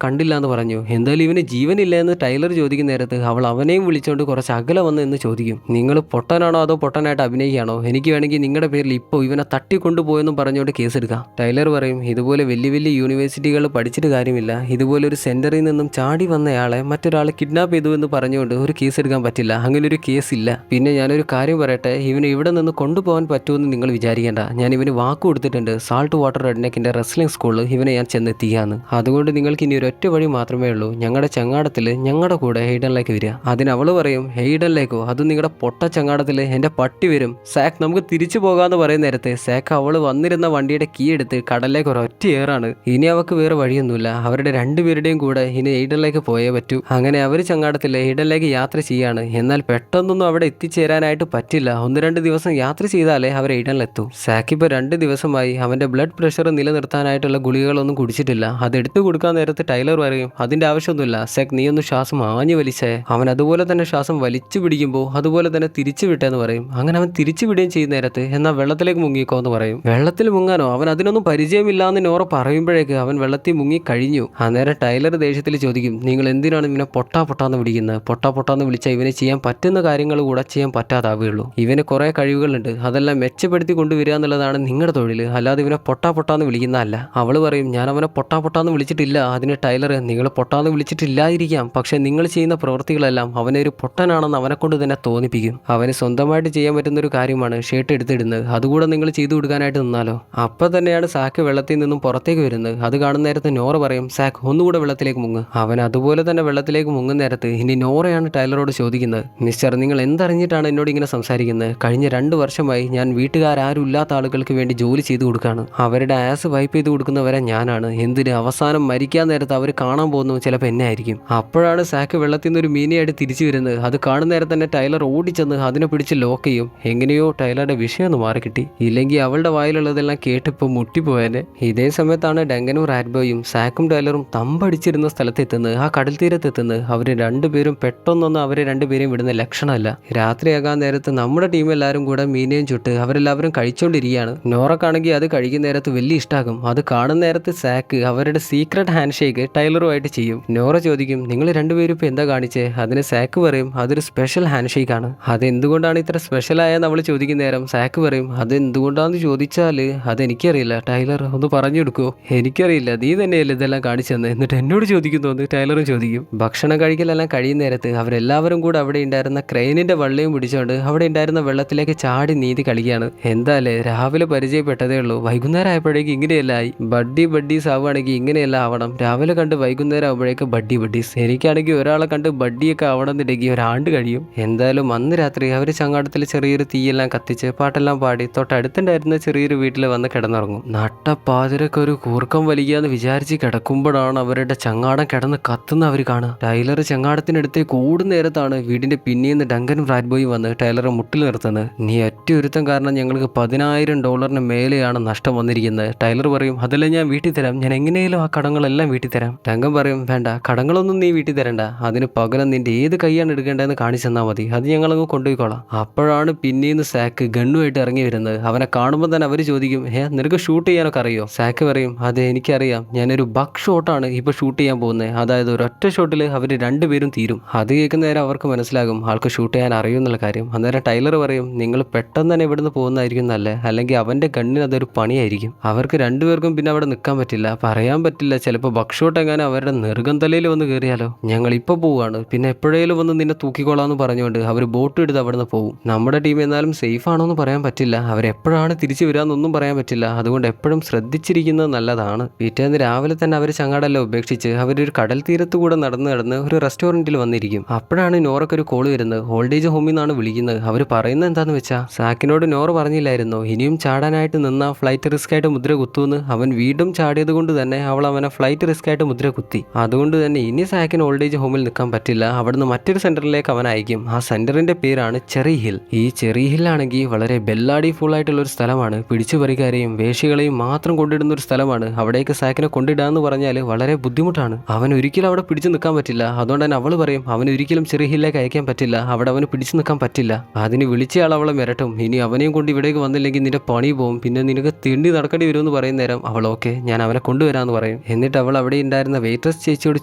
കണ്ടില്ല എന്ന് പറഞ്ഞു. എന്തായാലും ഇവന് ജീവനില്ല എന്ന് ടൈലർ ചോദിക്കുന്ന നേരത്ത് അവൾ അവനെയും വിളിച്ചുകൊണ്ട് കുറച്ച് അകലെ വന്ന് എന്ന് ചോദിക്കും, നിങ്ങൾ പൊട്ടനാണോ അതോ പൊട്ടനായിട്ട് അഭിനയിക്കുകയാണോ? എനിക്ക് വേണമെങ്കിൽ നിങ്ങളുടെ പേരിൽ ഇപ്പോൾ ഇവനെ തട്ടിക്കൊണ്ടുപോയെന്നും പറഞ്ഞുകൊണ്ട് കേസെടുക്കാം. ടൈലർ പറയും, ഇതുപോലെ വലിയ യൂണിവേഴ്സിറ്റികൾ പഠിച്ചിട്ട് കാര്യമില്ല, ഇതുപോലെ ഒരു സെന്ററിൽ നിന്നും ചാടി വന്നയാളെ മറ്റൊരാളെ കിഡ്നാപ്പ് ചെയ്തു എന്ന് പറഞ്ഞുകൊണ്ട് ഒരു കേസ് എടുക്കാൻ പറ്റില്ല, അങ്ങനെ ഒരു കേസ് ഇല്ല. പിന്നെ ഞാനൊരു കാര്യം പറയട്ടെ, ഇവന് ഇവിടെ നിന്ന് കൊണ്ടുപോകാൻ പറ്റുമെന്ന് നിങ്ങൾ വിചാരിക്കേണ്ട. ഞാൻ ഇവന് വാക്ക് കൊടുത്തിട്ടുണ്ട്, സാൾട്ട് വാട്ടർ റെഡ്നെക്കിന്റെ റെസ്ലിംഗ് സ്കൂളിൽ ഇവനെ ഞാൻ ചെന്നെത്തിയാന്ന്. അതുകൊണ്ട് നിങ്ങൾക്ക് ഇനി ഒരു ഒറ്റ വഴി മാത്രമേ ഉള്ളൂ, ഞങ്ങളുടെ ചങ്ങാടത്തിൽ ഞങ്ങളുടെ കൂടെ ഹെയ്ഡനിലേക്ക് വരിക. അതിന് അവള് പറയും, ഹെയ്ഡനിലേക്കോ? അതും നിങ്ങളുടെ പൊട്ട ചങ്ങാടത്തിൽ എൻ്റെ പട്ടി വരും. സാക്ക് നമുക്ക് തിരിച്ചു പോകാമെന്ന് പറയുന്ന നേരത്തെ സാക്ക് അവള് വന്നിരുന്ന വണ്ടിയുടെ കീ എടുത്ത് കടലിലേക്ക് ഒരൊറ്റ ഏറാണ്. ഇനി അവർക്ക് വേറെ വഴിയൊന്നുമില്ല, അവരുടെ രണ്ടുപേരുടെയും കൂടെ ഇനി എയ്ഡനിലേക്ക് പോയേ പറ്റൂ. അങ്ങനെ അവർ ചങ്ങാടത്തിൽ എയ്ഡനിലേക്ക് യാത്ര ചെയ്യാണ്. എന്നാൽ പെട്ടെന്നൊന്നും അവിടെ എത്തിച്ചേരാനായിട്ട് പറ്റില്ല. 1-2 ദിവസം യാത്ര ചെയ്താലേ അവർ എയ്ഡനിലെത്തും. സാക്ക് ഇപ്പോൾ 2 ദിവസമായി അവന്റെ ബ്ലഡ് പ്രഷർ നിലനിർത്താനായിട്ടുള്ള ഗുളികകളൊന്നും കുടിച്ചിട്ടില്ല. അതെടുത്തു കൊടുക്കാൻ നേരത്ത് ടൈലർ പറയും, അതിന്റെ ആവശ്യമൊന്നുമില്ല സാക്ക്, നീ ഒന്ന് ശ്വാസം ആഞ്ഞു വലിച്ചേ. അവൻ അതുപോലെ തന്നെ ശ്വാസം വലിച്ചു പിടിക്കുമ്പോൾ അതുപോലെ തന്നെ തിരിച്ചു വിട്ടേന്ന് പറയും. അങ്ങനെ അവൻ തിരിച്ചു വിടുകയും ചെയ്യുന്ന നേരത്ത് എന്നാൽ വെള്ളത്തിലേക്ക് മുങ്ങിക്കോ എന്ന് പറയും. വെള്ളത്തിൽ മുങ്ങാനോ? അവൻ അതിനൊന്നും പരിചയമില്ലാന്ന് നോറ പറയുമ്പോഴേക്ക് അവൻ വെള്ളത്തിൽ മുങ്ങി കഴിഞ്ഞു. അന്നേരം ടൈലർ ദേഷ്യത്തിൽ ചോദിക്കും, നിങ്ങൾ എന്തിനാണ് ഇവനെ പൊട്ടാന്ന് വിളിക്കുന്നത്? പൊട്ടാന്ന് വിളിച്ചാൽ ഇവനെ ചെയ്യാൻ പറ്റുന്ന കാര്യങ്ങൾ കൂടെ ചെയ്യാൻ പറ്റാതാവുകയുള്ളൂ. ഇവന് കുറേ കഴിവുകളുണ്ട്, അതെല്ലാം മെച്ചപ്പെടുത്തി കൊണ്ടുവരിക എന്നുള്ളതാണ് നിങ്ങളുടെ തൊഴിൽ, അല്ലാതെ ഇവനെ പൊട്ടാന്ന് വിളിക്കുന്നതല്ല. അവൾ പറയും, ഞാൻ അവനെ പൊട്ടാന്ന് വിളിച്ചിട്ടില്ല. അതിന് ടൈലർ, നിങ്ങൾ പൊട്ടാന്ന് വിളിച്ചിട്ടില്ലാതിരിക്കാം, പക്ഷേ നിങ്ങൾ ചെയ്യുന്ന പ്രവൃത്തികളെല്ലാം അവനെ ഒരു പൊട്ടനാണെന്ന് അവനെ കൊണ്ട് തന്നെ തോന്നിപ്പിക്കും. അവന് സ്വന്തമായിട്ട് ചെയ്യാൻ പറ്റുന്ന ഒരു കാര്യമാണ് ഷർട്ട് എടുത്തിടുന്നത്, അതുകൂടെ നിങ്ങൾ ചെയ്തു കൊടുക്കാനായിട്ട് നിന്നാലോ? അപ്പം തന്നെയാണ് സാക്ക് വെള്ളത്തിൽ നിന്നും പുറത്തേക്ക് വരുന്നത്. അത് കാണുന്ന നേരത്ത് നോറ പറയും, സാക്ക് ഒന്നുകൂടെ വെള്ളത്തിലേക്ക് മുങ്ങ്. അവൻ അതുപോലെ തന്നെ വെള്ളത്തിലേക്ക് മുങ്ങുന്ന നേരത്ത് ഇനി നോറയാണ് ടൈലറോട് ചോദിക്കുന്നത്, മിസ്റ്റർ, നിങ്ങൾ എന്തറിഞ്ഞിട്ടാണ് എന്നോട് ഇങ്ങനെ സംസാരിക്കുന്നത്? കഴിഞ്ഞ 2 വർഷമായി ഞാൻ വീട്ടുകാരും ഇല്ലാത്ത ആളുകൾക്ക് വേണ്ടി ജോലി ചെയ്തു കൊടുക്കുകയാണ്. അവരുടെ ആസ് വൈപ്പ് ചെയ്ത് കൊടുക്കുന്നവരെ ഞാനാണ്. എന്തിന്? അവസാനം മരിക്കാൻ നേരത്ത് അവർ കാണാൻ പോകുന്നു ചിലപ്പോൾ എന്നെ ആയിരിക്കും. അപ്പോഴാണ് സാക്ക് വെള്ളത്തിൽ നിന്ന് ഒരു മീനയായിട്ട് തിരിച്ചു വരുന്നത്. അത് കാണുന്ന നേരത്തെ തന്നെ ടൈലർ ഓടിച്ചെന്ന് അതിനെ പിടിച്ച് ലോക്ക് ചെയ്യും. എങ്ങനെയോ ടൈലറുടെ വിഷയം ഒന്ന് മാറി കിട്ടി, ഇല്ലെങ്കിൽ അവളുടെ വായിലുള്ളതെല്ലാം കേട്ടിപ്പോൾ മുട്ടിപ്പോയനെ. ഇതേ സമയത്താണ് ഡങ്കനും റാറ്റ്ബോയും സാക്കും ടൈലറും തമ്പടിച്ചിരുന്ന സ്ഥലത്തെത്തുന്നത്, ആ കടൽ തീരത്തെത്തുന്നത്. അവർ രണ്ടുപേരും പെട്ടെന്നൊന്നും അവരെ രണ്ടുപേരെയും വിടുന്ന ലക്ഷണമല്ല. രാത്രിയാകാൻ നേരത്ത് നമ്മുടെ ടീം എല്ലാവരും കൂടെ മീനയും ചുട്ട് അവരെല്ലാവരും കഴിച്ചുകൊണ്ടിരിക്കുകയാണ്. നോറക്കാണെങ്കിൽ അത് കഴിക്കുന്ന നേരത്ത് വലിയ ഇഷ്ടമാകും. അത് കാണുന്ന നേരത്ത് സാക്ക് അവരുടെ സീക്രട്ട് ഹാൻഡ് ഷേക്ക് ടൈലറുമായിട്ട് ചെയ്യും. നോറ ചോദിക്കും, നിങ്ങൾ രണ്ടുപേരും ഇപ്പോൾ എന്താ കാണിച്ചേ? അതിന് സാക്ക് പറയും, അതൊരു സ്പെഷ്യൽ ഹാൻഡ് ഷേക്ക് ആണ്. അതെന്തുകൊണ്ടാണ് ഇത്ര സ്പെഷ്യലായെന്ന് അവൾ ചോദിക്കുന്ന നേരം സാക്ക് പറയും, അതെന്തുകൊണ്ടാന്ന് ചോദിച്ചാൽ അതെനിക്കറിയില്ല, ടൈലർ ഒന്ന് പറഞ്ഞു കൊടുക്കുമോ? എനിക്കറിയില്ല, നീ തന്നെയല്ലേ ഇതെല്ലാം കാണിച്ചെന്ന്. എന്നിട്ട് എന്നോട് ചോദിക്കുന്നുവെന്ന് ടൈലറും ചോദിക്കും. ഭക്ഷണം കഴിക്കലെല്ലാം കഴിയുന്ന നേരത്ത് അവരെല്ലാവരും കൂടെ അവിടെ ഉണ്ടായിരുന്ന ക്രെയിനിന്റെ വള്ളിയും പിടിച്ചുകൊണ്ട് അവിടെ ഉണ്ടായിരുന്ന വെള്ളത്തിലേക്ക് ചാടി നീതി കളിക്കുകയാണ്. എന്തായാലേ രാവിലെ പരിചയപ്പെട്ടതേ ഉള്ളൂ, വൈകുന്നേരം ആയപ്പോഴേക്കും ഇങ്ങനെയല്ല ആയി. ബഡ്ഡീസ് ആവുകയാണെങ്കിൽ ഇങ്ങനെയല്ല ആവണം. രാവിലെ കണ്ട് വൈകുന്നേരം ആവുമ്പോഴേക്ക് ബഡ്ഡീസ്. എനിക്കാണെങ്കിൽ ഒരാളെ കണ്ട് ബഡ്ഡിയൊക്കെ ആവണമെന്നുണ്ടെങ്കിൽ ഒരാണ്ട് കഴിയും. എന്തായാലും അന്ന് രാത്രി അവർ ചങ്ങാടത്തിൽ ചെറിയൊരു തീയെല്ലാം കത്തിച്ച് പാട്ടെല്ലാം പാടി തൊട്ടടുത്തുണ്ടായിരുന്ന ചെറിയൊരു വീട്ടിൽ വന്ന് കിടന്നുറങ്ങും. നട്ടപ്പാതിരൊക്കെ ഒരു കൂർക്കം വലിക്കാന്ന് വിചാരിച്ച് കിടക്കുമ്പോഴാണ് അവരുടെ ചങ്ങാടം കിടന്ന് കത്തുന്ന അവർ കാണുക. ടൈലർ ചങ്ങാടത്തിനടുത്തേക്ക് ഓടുന്ന നേരത്താണ് വീടിന്റെ പിന്നീന്ന് ഡങ്കനും റാറ്റ്ബോയും വന്ന് ടൈലറെ മുട്ടിൽ നിർത്തുന്നത്. നീ ഒറ്റ ഒരുത്തം കാരണം ഞങ്ങൾക്ക് $10,000 മേലെയാണ് നഷ്ടം വന്നിരിക്കുന്നത്. ടൈലർ പറയും, അതെല്ലാം ഞാൻ വീട്ടിൽ തരാം, ഞാൻ എങ്ങനെയും ആ കടങ്ങളെല്ലാം വീട്ടിൽ തരാം. ഡങ്കൻ പറയും, വേണ്ട, കടങ്ങളൊന്നും നീ വീട്ടിൽ തരണ്ട, അതിന് പകരം നിന്റെ ഏത് കൈയാണ് എടുക്കേണ്ടതെന്ന് കാണിച്ചു തന്നാൽ മതി, അത് ഞങ്ങളങ്ങ് കൊണ്ടുപോയിക്കോളാം. അപ്പോഴാണ് പിന്നീന്ന് സാക്ക് ഗണ്ണുമായിട്ട് ഇറങ്ങി വരുന്നത്. അവനെ കാണുമ്പോൾ തന്നെ അവർ ചോദിക്കും, നിനക്ക് ഷൂട്ട് ചെയ്യാനൊക്കെ അറിയോ? സാക്ക് പറയും, അതെ എനിക്കറിയാം, ഞാനൊരു ബക്ക് ഷോട്ടാണ് ഇപ്പോൾ ഷൂട്ട് ചെയ്യാൻ പോകുന്നത്. അതായത് ഒരൊറ്റ ഷോട്ടിൽ അവർ രണ്ടുപേരും തീരും. അത് കേൾക്കുന്ന നേരം അവർക്ക് മനസ്സിലാകും ആൾക്ക് ഷൂട്ട് ചെയ്യാൻ അറിയുമെന്നുള്ള കാര്യം. അന്നേരം ടൈലർ പറയും, നിങ്ങൾ പെട്ടെന്ന് തന്നെ ഇവിടുന്ന് പോകുന്നതായിരിക്കും നല്ലേ, അല്ലെങ്കിൽ അവൻ്റെ ഗണ്ണിന് അതൊരു പണിയായിരിക്കും. അവർക്ക് രണ്ടുപേർക്കും പിന്നെ അവിടെ നിൽക്കാൻ പറ്റില്ല, പറയാൻ പറ്റില്ല, ചിലപ്പോൾ ബക്ക് ഷോട്ട് എങ്ങനെ അവരുടെ നെറുകം തലയിൽ വന്ന് കയറിയാലോ. ഞങ്ങൾ ഇപ്പോൾ പോവുകയാണ്, പിന്നെ എപ്പോഴേലും വന്ന് നിന്നെ തൂക്കിക്കോളാന്ന് പറഞ്ഞുകൊണ്ട് അവർ ബോട്ട് എടുത്ത് അവിടെ നിന്ന് പോകും. നമ്മുടെ ടീം എന്നാലും സേഫ് ആണോ എന്ന് പറയാൻ പറ്റില്ല, അവരെപ്പോഴാണ് തിരിച്ചു വരാമെന്നൊന്നും പറയാൻ പറ്റില്ല. അതുകൊണ്ട് എപ്പോഴും ശ്രദ്ധിച്ചിരിക്കുന്നത് നല്ലതാണ്. പിറ്റേന്ന് രാവിലെ തന്നെ അവർ ചങ്ങാടെല്ലാം ഉപേക്ഷിച്ച് അവരൊരു കടൽ തീരത്ത് കൂടെ നടന്ന് ഒരു റെസ്റ്റോറൻറ്റിൽ വന്നിരിക്കും. അപ്പോഴാണ് നോറക്കൊരു കോൾ വരുന്നത്. ഓൾഡ് ഏജ് ഹോമിൽ നിന്നാണ് വിളിക്കുന്നത്. അവർ പറയുന്നത് എന്താന്ന് വെച്ചാൽ, സാക്കിനോട് നോറ പറഞ്ഞില്ലായിരുന്നോ ഇനിയും ചാടാനായിട്ട് നിന്ന ഫ്ലൈറ്റ് റിസ്ക് ആയിട്ട് മുദ്ര കുത്തുമെന്ന്? അവൻ വീണ്ടും ചാടിയത് കൊണ്ട് തന്നെ അവൾ അവനെ ഫ്ലൈറ്റ് റിസ്ക് ആയിട്ട് മുദ്ര കുത്തി. അതുകൊണ്ട് തന്നെ ഇനി സാക്കിന് ഓൾഡ് ഏജ് ഹോമിൽ നിൽക്കാൻ പറ്റില്ല. അവിടുന്ന് മറ്റൊരു സെന്ററിലേക്ക് അവൻ അയക്കും. ആ സെന്ററിന്റെ പേരാണ് ചെറി ഹിൽ. ഈ ചെറി ഹില്ലാണെങ്കിൽ വളരെ ബെല്ലാടി ഫുൾ ആയിട്ടുള്ള ഒരു സ്ഥലമാണ്. പിടിച്ചുപറിക്കാരെയും വേശികളെയും മാത്രം കൊണ്ടിടുന്ന ഒരു സ്ഥലമാണ്. അവിടേക്ക് സാക്കിനെ കൊണ്ടിടാന്ന് പറഞ്ഞാൽ വളരെ ബുദ്ധിമുട്ടാണ്. അവൻ ഒരിക്കലും അവിടെ പിടിച്ചു നിൽക്കാൻ പറ്റില്ല. അതുകൊണ്ട് തന്നെ അവൾ പറയും, അവന് ഒരിക്കലും ചെറി ഹില്ലേക്ക് അയക്കാൻ പറ്റില്ല, അവിടെ അവന് പിടിച്ചു നിൽക്കാൻ പറ്റില്ല. അതിന് വിളിച്ചയാൾ അവളെ മിരട്ടും, ഇനി അവനെയും കൊണ്ട് ഇവിടേക്ക് വന്നില്ലെങ്കിൽ നിന്റെ പണി പോവും, പിന്നെ നിനക്ക് തിണ്ടി നടക്കേണ്ടി വരുമെന്ന് പറയുന്ന നേരം അവൾ ഓക്കെ, ഞാൻ അവനെ കൊണ്ടുവരാമെന്ന് പറയും. എന്നിട്ട് അവൾ അവിടെ ഉണ്ടായിരുന്ന വെയിട്രസ് ചേച്ചിയോട്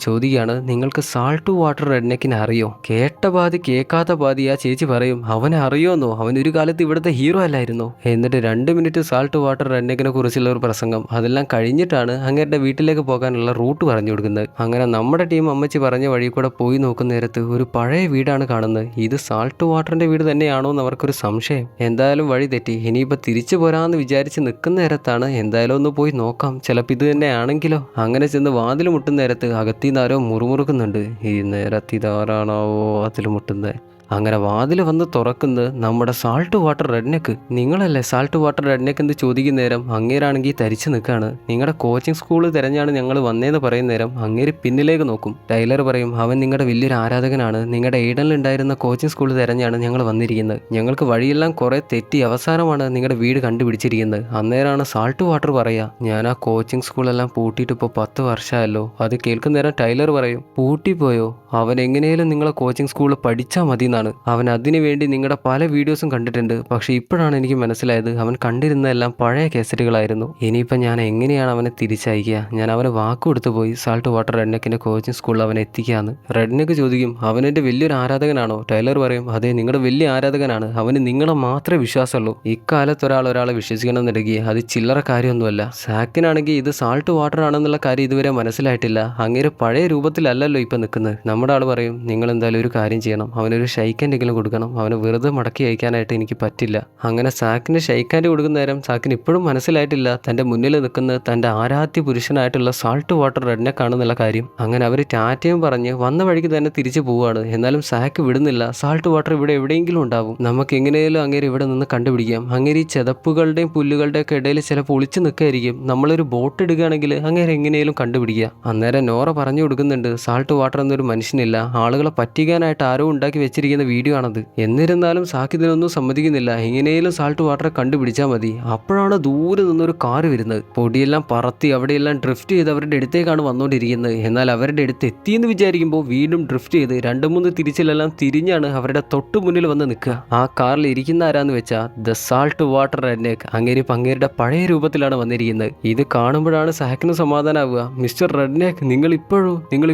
ചോദിക്കുകയാണ്, നിങ്ങൾക്ക് സാൾട്ട് വാട്ടർ റെഡ്നെക്കിനെ അറിയോ? കേട്ട പാതി കേൾക്കാത്ത പാതി ആ ചേച്ചി പറയും, അവനെ അറിയോന്നോ, അവൻ ഒരു കാലത്ത് ഇവിടുത്തെ ഹീറോ അല്ലായിരുന്നോ? എന്നിട്ട് 2 മിനിറ്റ് സാൾട്ട് വാട്ടർ റെഡ്നെക്കിനെ കുറിച്ചുള്ള ഒരു പ്രസംഗം. അതെല്ലാം കഴിഞ്ഞിട്ടാണ് അങ്ങേരുടെ വീട്ടിലേക്ക് പോകാനുള്ള റൂട്ട് പറഞ്ഞു കൊടുക്കുന്നത്. അങ്ങനെ നമ്മുടെ ടീം അമ്മച്ചി പറഞ്ഞ വഴി കൂടെ പോയി നോക്കുന്ന നേരത്ത് ഒരു പഴയ വീടാണ് കാണുന്നത്. ഇത് സാൾട്ട് വാട്ടറിന്റെ വീട് തന്നെയാണോ എന്ന് അവർക്കൊരു സംശയം. എന്തായാലും വഴി തെറ്റി, ഇനിയിപ്പോൾ തിരിച്ചു പോരാന്ന് വിചാരിച്ച് നിൽക്കുന്ന നേരത്താണ് എന്തായാലും ഒന്ന് പോയി നോക്കാം, ചിലപ്പോൾ ഇത് തന്നെ ആണെങ്കിലോ. അങ്ങനെ ചെന്ന് വാതിൽ മുട്ടുന്ന നേരത്ത് അകത്തിന്ന് ആരോ മുറുമുറുക്കുന്നുണ്ട്. ഈ നേരത്ത് ഇതാരാണാവോ അതിൽ മുട്ടുന്നത്? അങ്ങനെ വാതിൽ വന്ന് തുറക്കുന്നത് നമ്മുടെ സാൾട്ട് വാട്ടർ റെഡ്നെക്ക്. നിങ്ങളല്ലേ സാൾട്ട് വാട്ടർ റെഡ്നെക്ക് എന്ന് ചോദിക്കുന്ന നേരം അങ്ങേരാണെങ്കിൽ തരിച്ചു നിൽക്കുകയാണ്. നിങ്ങളുടെ കോച്ചിങ് സ്കൂൾ തിരഞ്ഞാണ് ഞങ്ങൾ വന്നതെന്ന് പറയുന്ന നേരം അങ്ങേര് പിന്നിലേക്ക് നോക്കും. ടൈലർ പറയും, അവൻ നിങ്ങളുടെ വലിയൊരു ആരാധകനാണ്, നിങ്ങളുടെ എയ്ഡനിലുണ്ടായിരുന്ന കോച്ചിങ് സ്കൂൾ തിരഞ്ഞാണ് ഞങ്ങൾ വന്നിരിക്കുന്നത്. ഞങ്ങൾക്ക് വഴിയെല്ലാം കുറെ തെറ്റി അവസാനമാണ് നിങ്ങളുടെ വീട് കണ്ടുപിടിച്ചിരിക്കുന്നത്. അന്നേരമാണ് സാൾട്ട് വാട്ടർ പറയുക, ഞാൻ ആ കോച്ചിങ് സ്കൂളെല്ലാം പൂട്ടിയിട്ട് ഇപ്പോൾ 10 വർഷമായല്ലോ. അത് കേൾക്കുന്ന നേരം ടൈലർ പറയും, പൂട്ടിപ്പോയോ? അവൻ എങ്ങനെയും നിങ്ങളെ കോച്ചിങ് സ്കൂളിൽ പഠിച്ചാൽ മതി എന്നാണ്. അവൻ അതിനു വേണ്ടി നിങ്ങളുടെ പല വീഡിയോസും കണ്ടിട്ടുണ്ട്. പക്ഷേ ഇപ്പോഴാണ് എനിക്ക് മനസ്സിലായത് അവൻ കണ്ടിരുന്നതെല്ലാം പഴയ കേസറ്റുകളായിരുന്നു. ഇനിയിപ്പോൾ ഞാൻ എങ്ങനെയാണ് അവനെ തിരിച്ചയക്കുക? ഞാൻ അവന് വാക്ക് കൊടുത്തു പോയി സാൾട്ട് വാട്ടർ റെഡ്നെക്കിൻ്റെ കോച്ചിങ് സ്കൂളിൽ അവനെ എത്തിക്കാന്ന്. റെഡ്നെക്ക് ചോദിക്കും അവനെൻ്റെ വലിയൊരു ആരാധകനാണോ? ടൈലർ പറയും അതെ, നിങ്ങളുടെ വലിയ ആരാധകനാണ്. അവന് നിങ്ങളെ മാത്രമേ വിശ്വാസമുള്ളൂ. ഇക്കാലത്ത് ഒരാളെ വിശ്വസിക്കണമെന്നുണ്ടെങ്കിൽ അത് ചില്ലറ കാര്യമൊന്നുമല്ല. സാക്കിനാണെങ്കിൽ ഇത് സാൾട്ട് വാട്ടർ ആണെന്നുള്ള കാര്യം ഇതുവരെ മനസ്സിലായിട്ടില്ല. അങ്ങനെ പഴയ രൂപത്തിലല്ലല്ലോ ഇപ്പം നിൽക്കുന്നത്. നമ്മുടെ ആൾ പറയും നിങ്ങൾ എന്തായാലും ഒരു കാര്യം ചെയ്യണം, അവനൊരു ഷൈക്കാൻഡെങ്കിലും കൊടുക്കണം. അവനെ വെറുതെ മടക്കി അയക്കാനായിട്ട് എനിക്ക് പറ്റില്ല. അങ്ങനെ സാക്കിന് ഷൈക്കാൻഡ് കൊടുക്കുന്ന നേരം സാക്കിന് ഇപ്പോഴും മനസ്സിലായിട്ടില്ല തൻ്റെ മുന്നിൽ നിൽക്കുന്നത് തൻ്റെ ആരാധ്യ പുരുഷനായിട്ടുള്ള സാൾട്ട് വാട്ടർ റെഡ്നെക്കാണെന്നുള്ള കാര്യം. അങ്ങനെ അവർ ടാറ്റയും പറഞ്ഞ് വന്ന വഴിക്ക് തന്നെ തിരിച്ചു പോവുകയാണ്. എന്നാലും സാക്ക് വിടുന്നില്ല. സാൾട്ട് വാട്ടർ ഇവിടെ എവിടെയെങ്കിലും ഉണ്ടാവും, നമുക്ക് എങ്ങനെയാലും അങ്ങേര് ഇവിടെ നിന്ന് കണ്ടുപിടിക്കാം. അങ്ങേര് ഈ ചെതപ്പുകളുടെയും പുല്ലുകളുടെയും ഒക്കെ ഇടയിൽ ചിലപ്പോൾ ഒളിച്ചു നിൽക്കായിരിക്കും. നമ്മളൊരു ബോട്ട് ഇടുകയാണെങ്കിൽ അങ്ങേരെ എങ്ങനെയും കണ്ടുപിടിക്കുക. അന്നേരം നോറ പറഞ്ഞു കൊടുക്കുന്നുണ്ട് സാൾട്ട് വാട്ടർ എന്നൊരു മനുഷ്യനില്ല, ആളുകളെ പറ്റിക്കാനായിട്ട് ആരോ ഉണ്ടാക്കി വെച്ചിരിക്കുന്ന വീഡിയോ ആണത്. എന്നിരുന്നാലും സാക്ക് ഇതിനൊന്നും സമ്മതിക്കുന്നില്ല. എങ്ങനെയും സാൾട്ട് വാട്ടറെ കണ്ടുപിടിച്ചാൽ മതി. അപ്പോഴാണ് ദൂരെ നിന്നൊരു കാറ് വരുന്നത്. പൊടിയെല്ലാം പറത്തി അവിടെയെല്ലാം ഡ്രിഫ്റ്റ് ചെയ്ത് അവരുടെ അടുത്തേക്കാണ് വന്നുകൊണ്ടിരിക്കുന്നത്. എന്നാൽ അവരുടെ അടുത്ത് എത്തിയെന്ന് വിചാരിക്കുമ്പോൾ വീണ്ടും ഡ്രിഫ്റ്റ് ചെയ്ത് 2-3 തിരിച്ചിലെല്ലാം തിരിഞ്ഞാണ് അവരുടെ തൊട്ടു മുന്നിൽ വന്ന് നിൽക്കുക. ആ കാറിൽ ഇരിക്കുന്ന ആരാന്ന് വെച്ചാൽ ദ സാൾട്ട് വാട്ടർ റെഡ്നെക്ക്. അങ്ങേരുടെ പഴയ രൂപത്തിലാണ് വന്നിരിക്കുന്നത്. ഇത് കാണുമ്പോഴാണ് സാക്കിന് സമാധാനമാവുക. മിസ്റ്റർ റെഡ്നെക്ക്, നിങ്ങൾ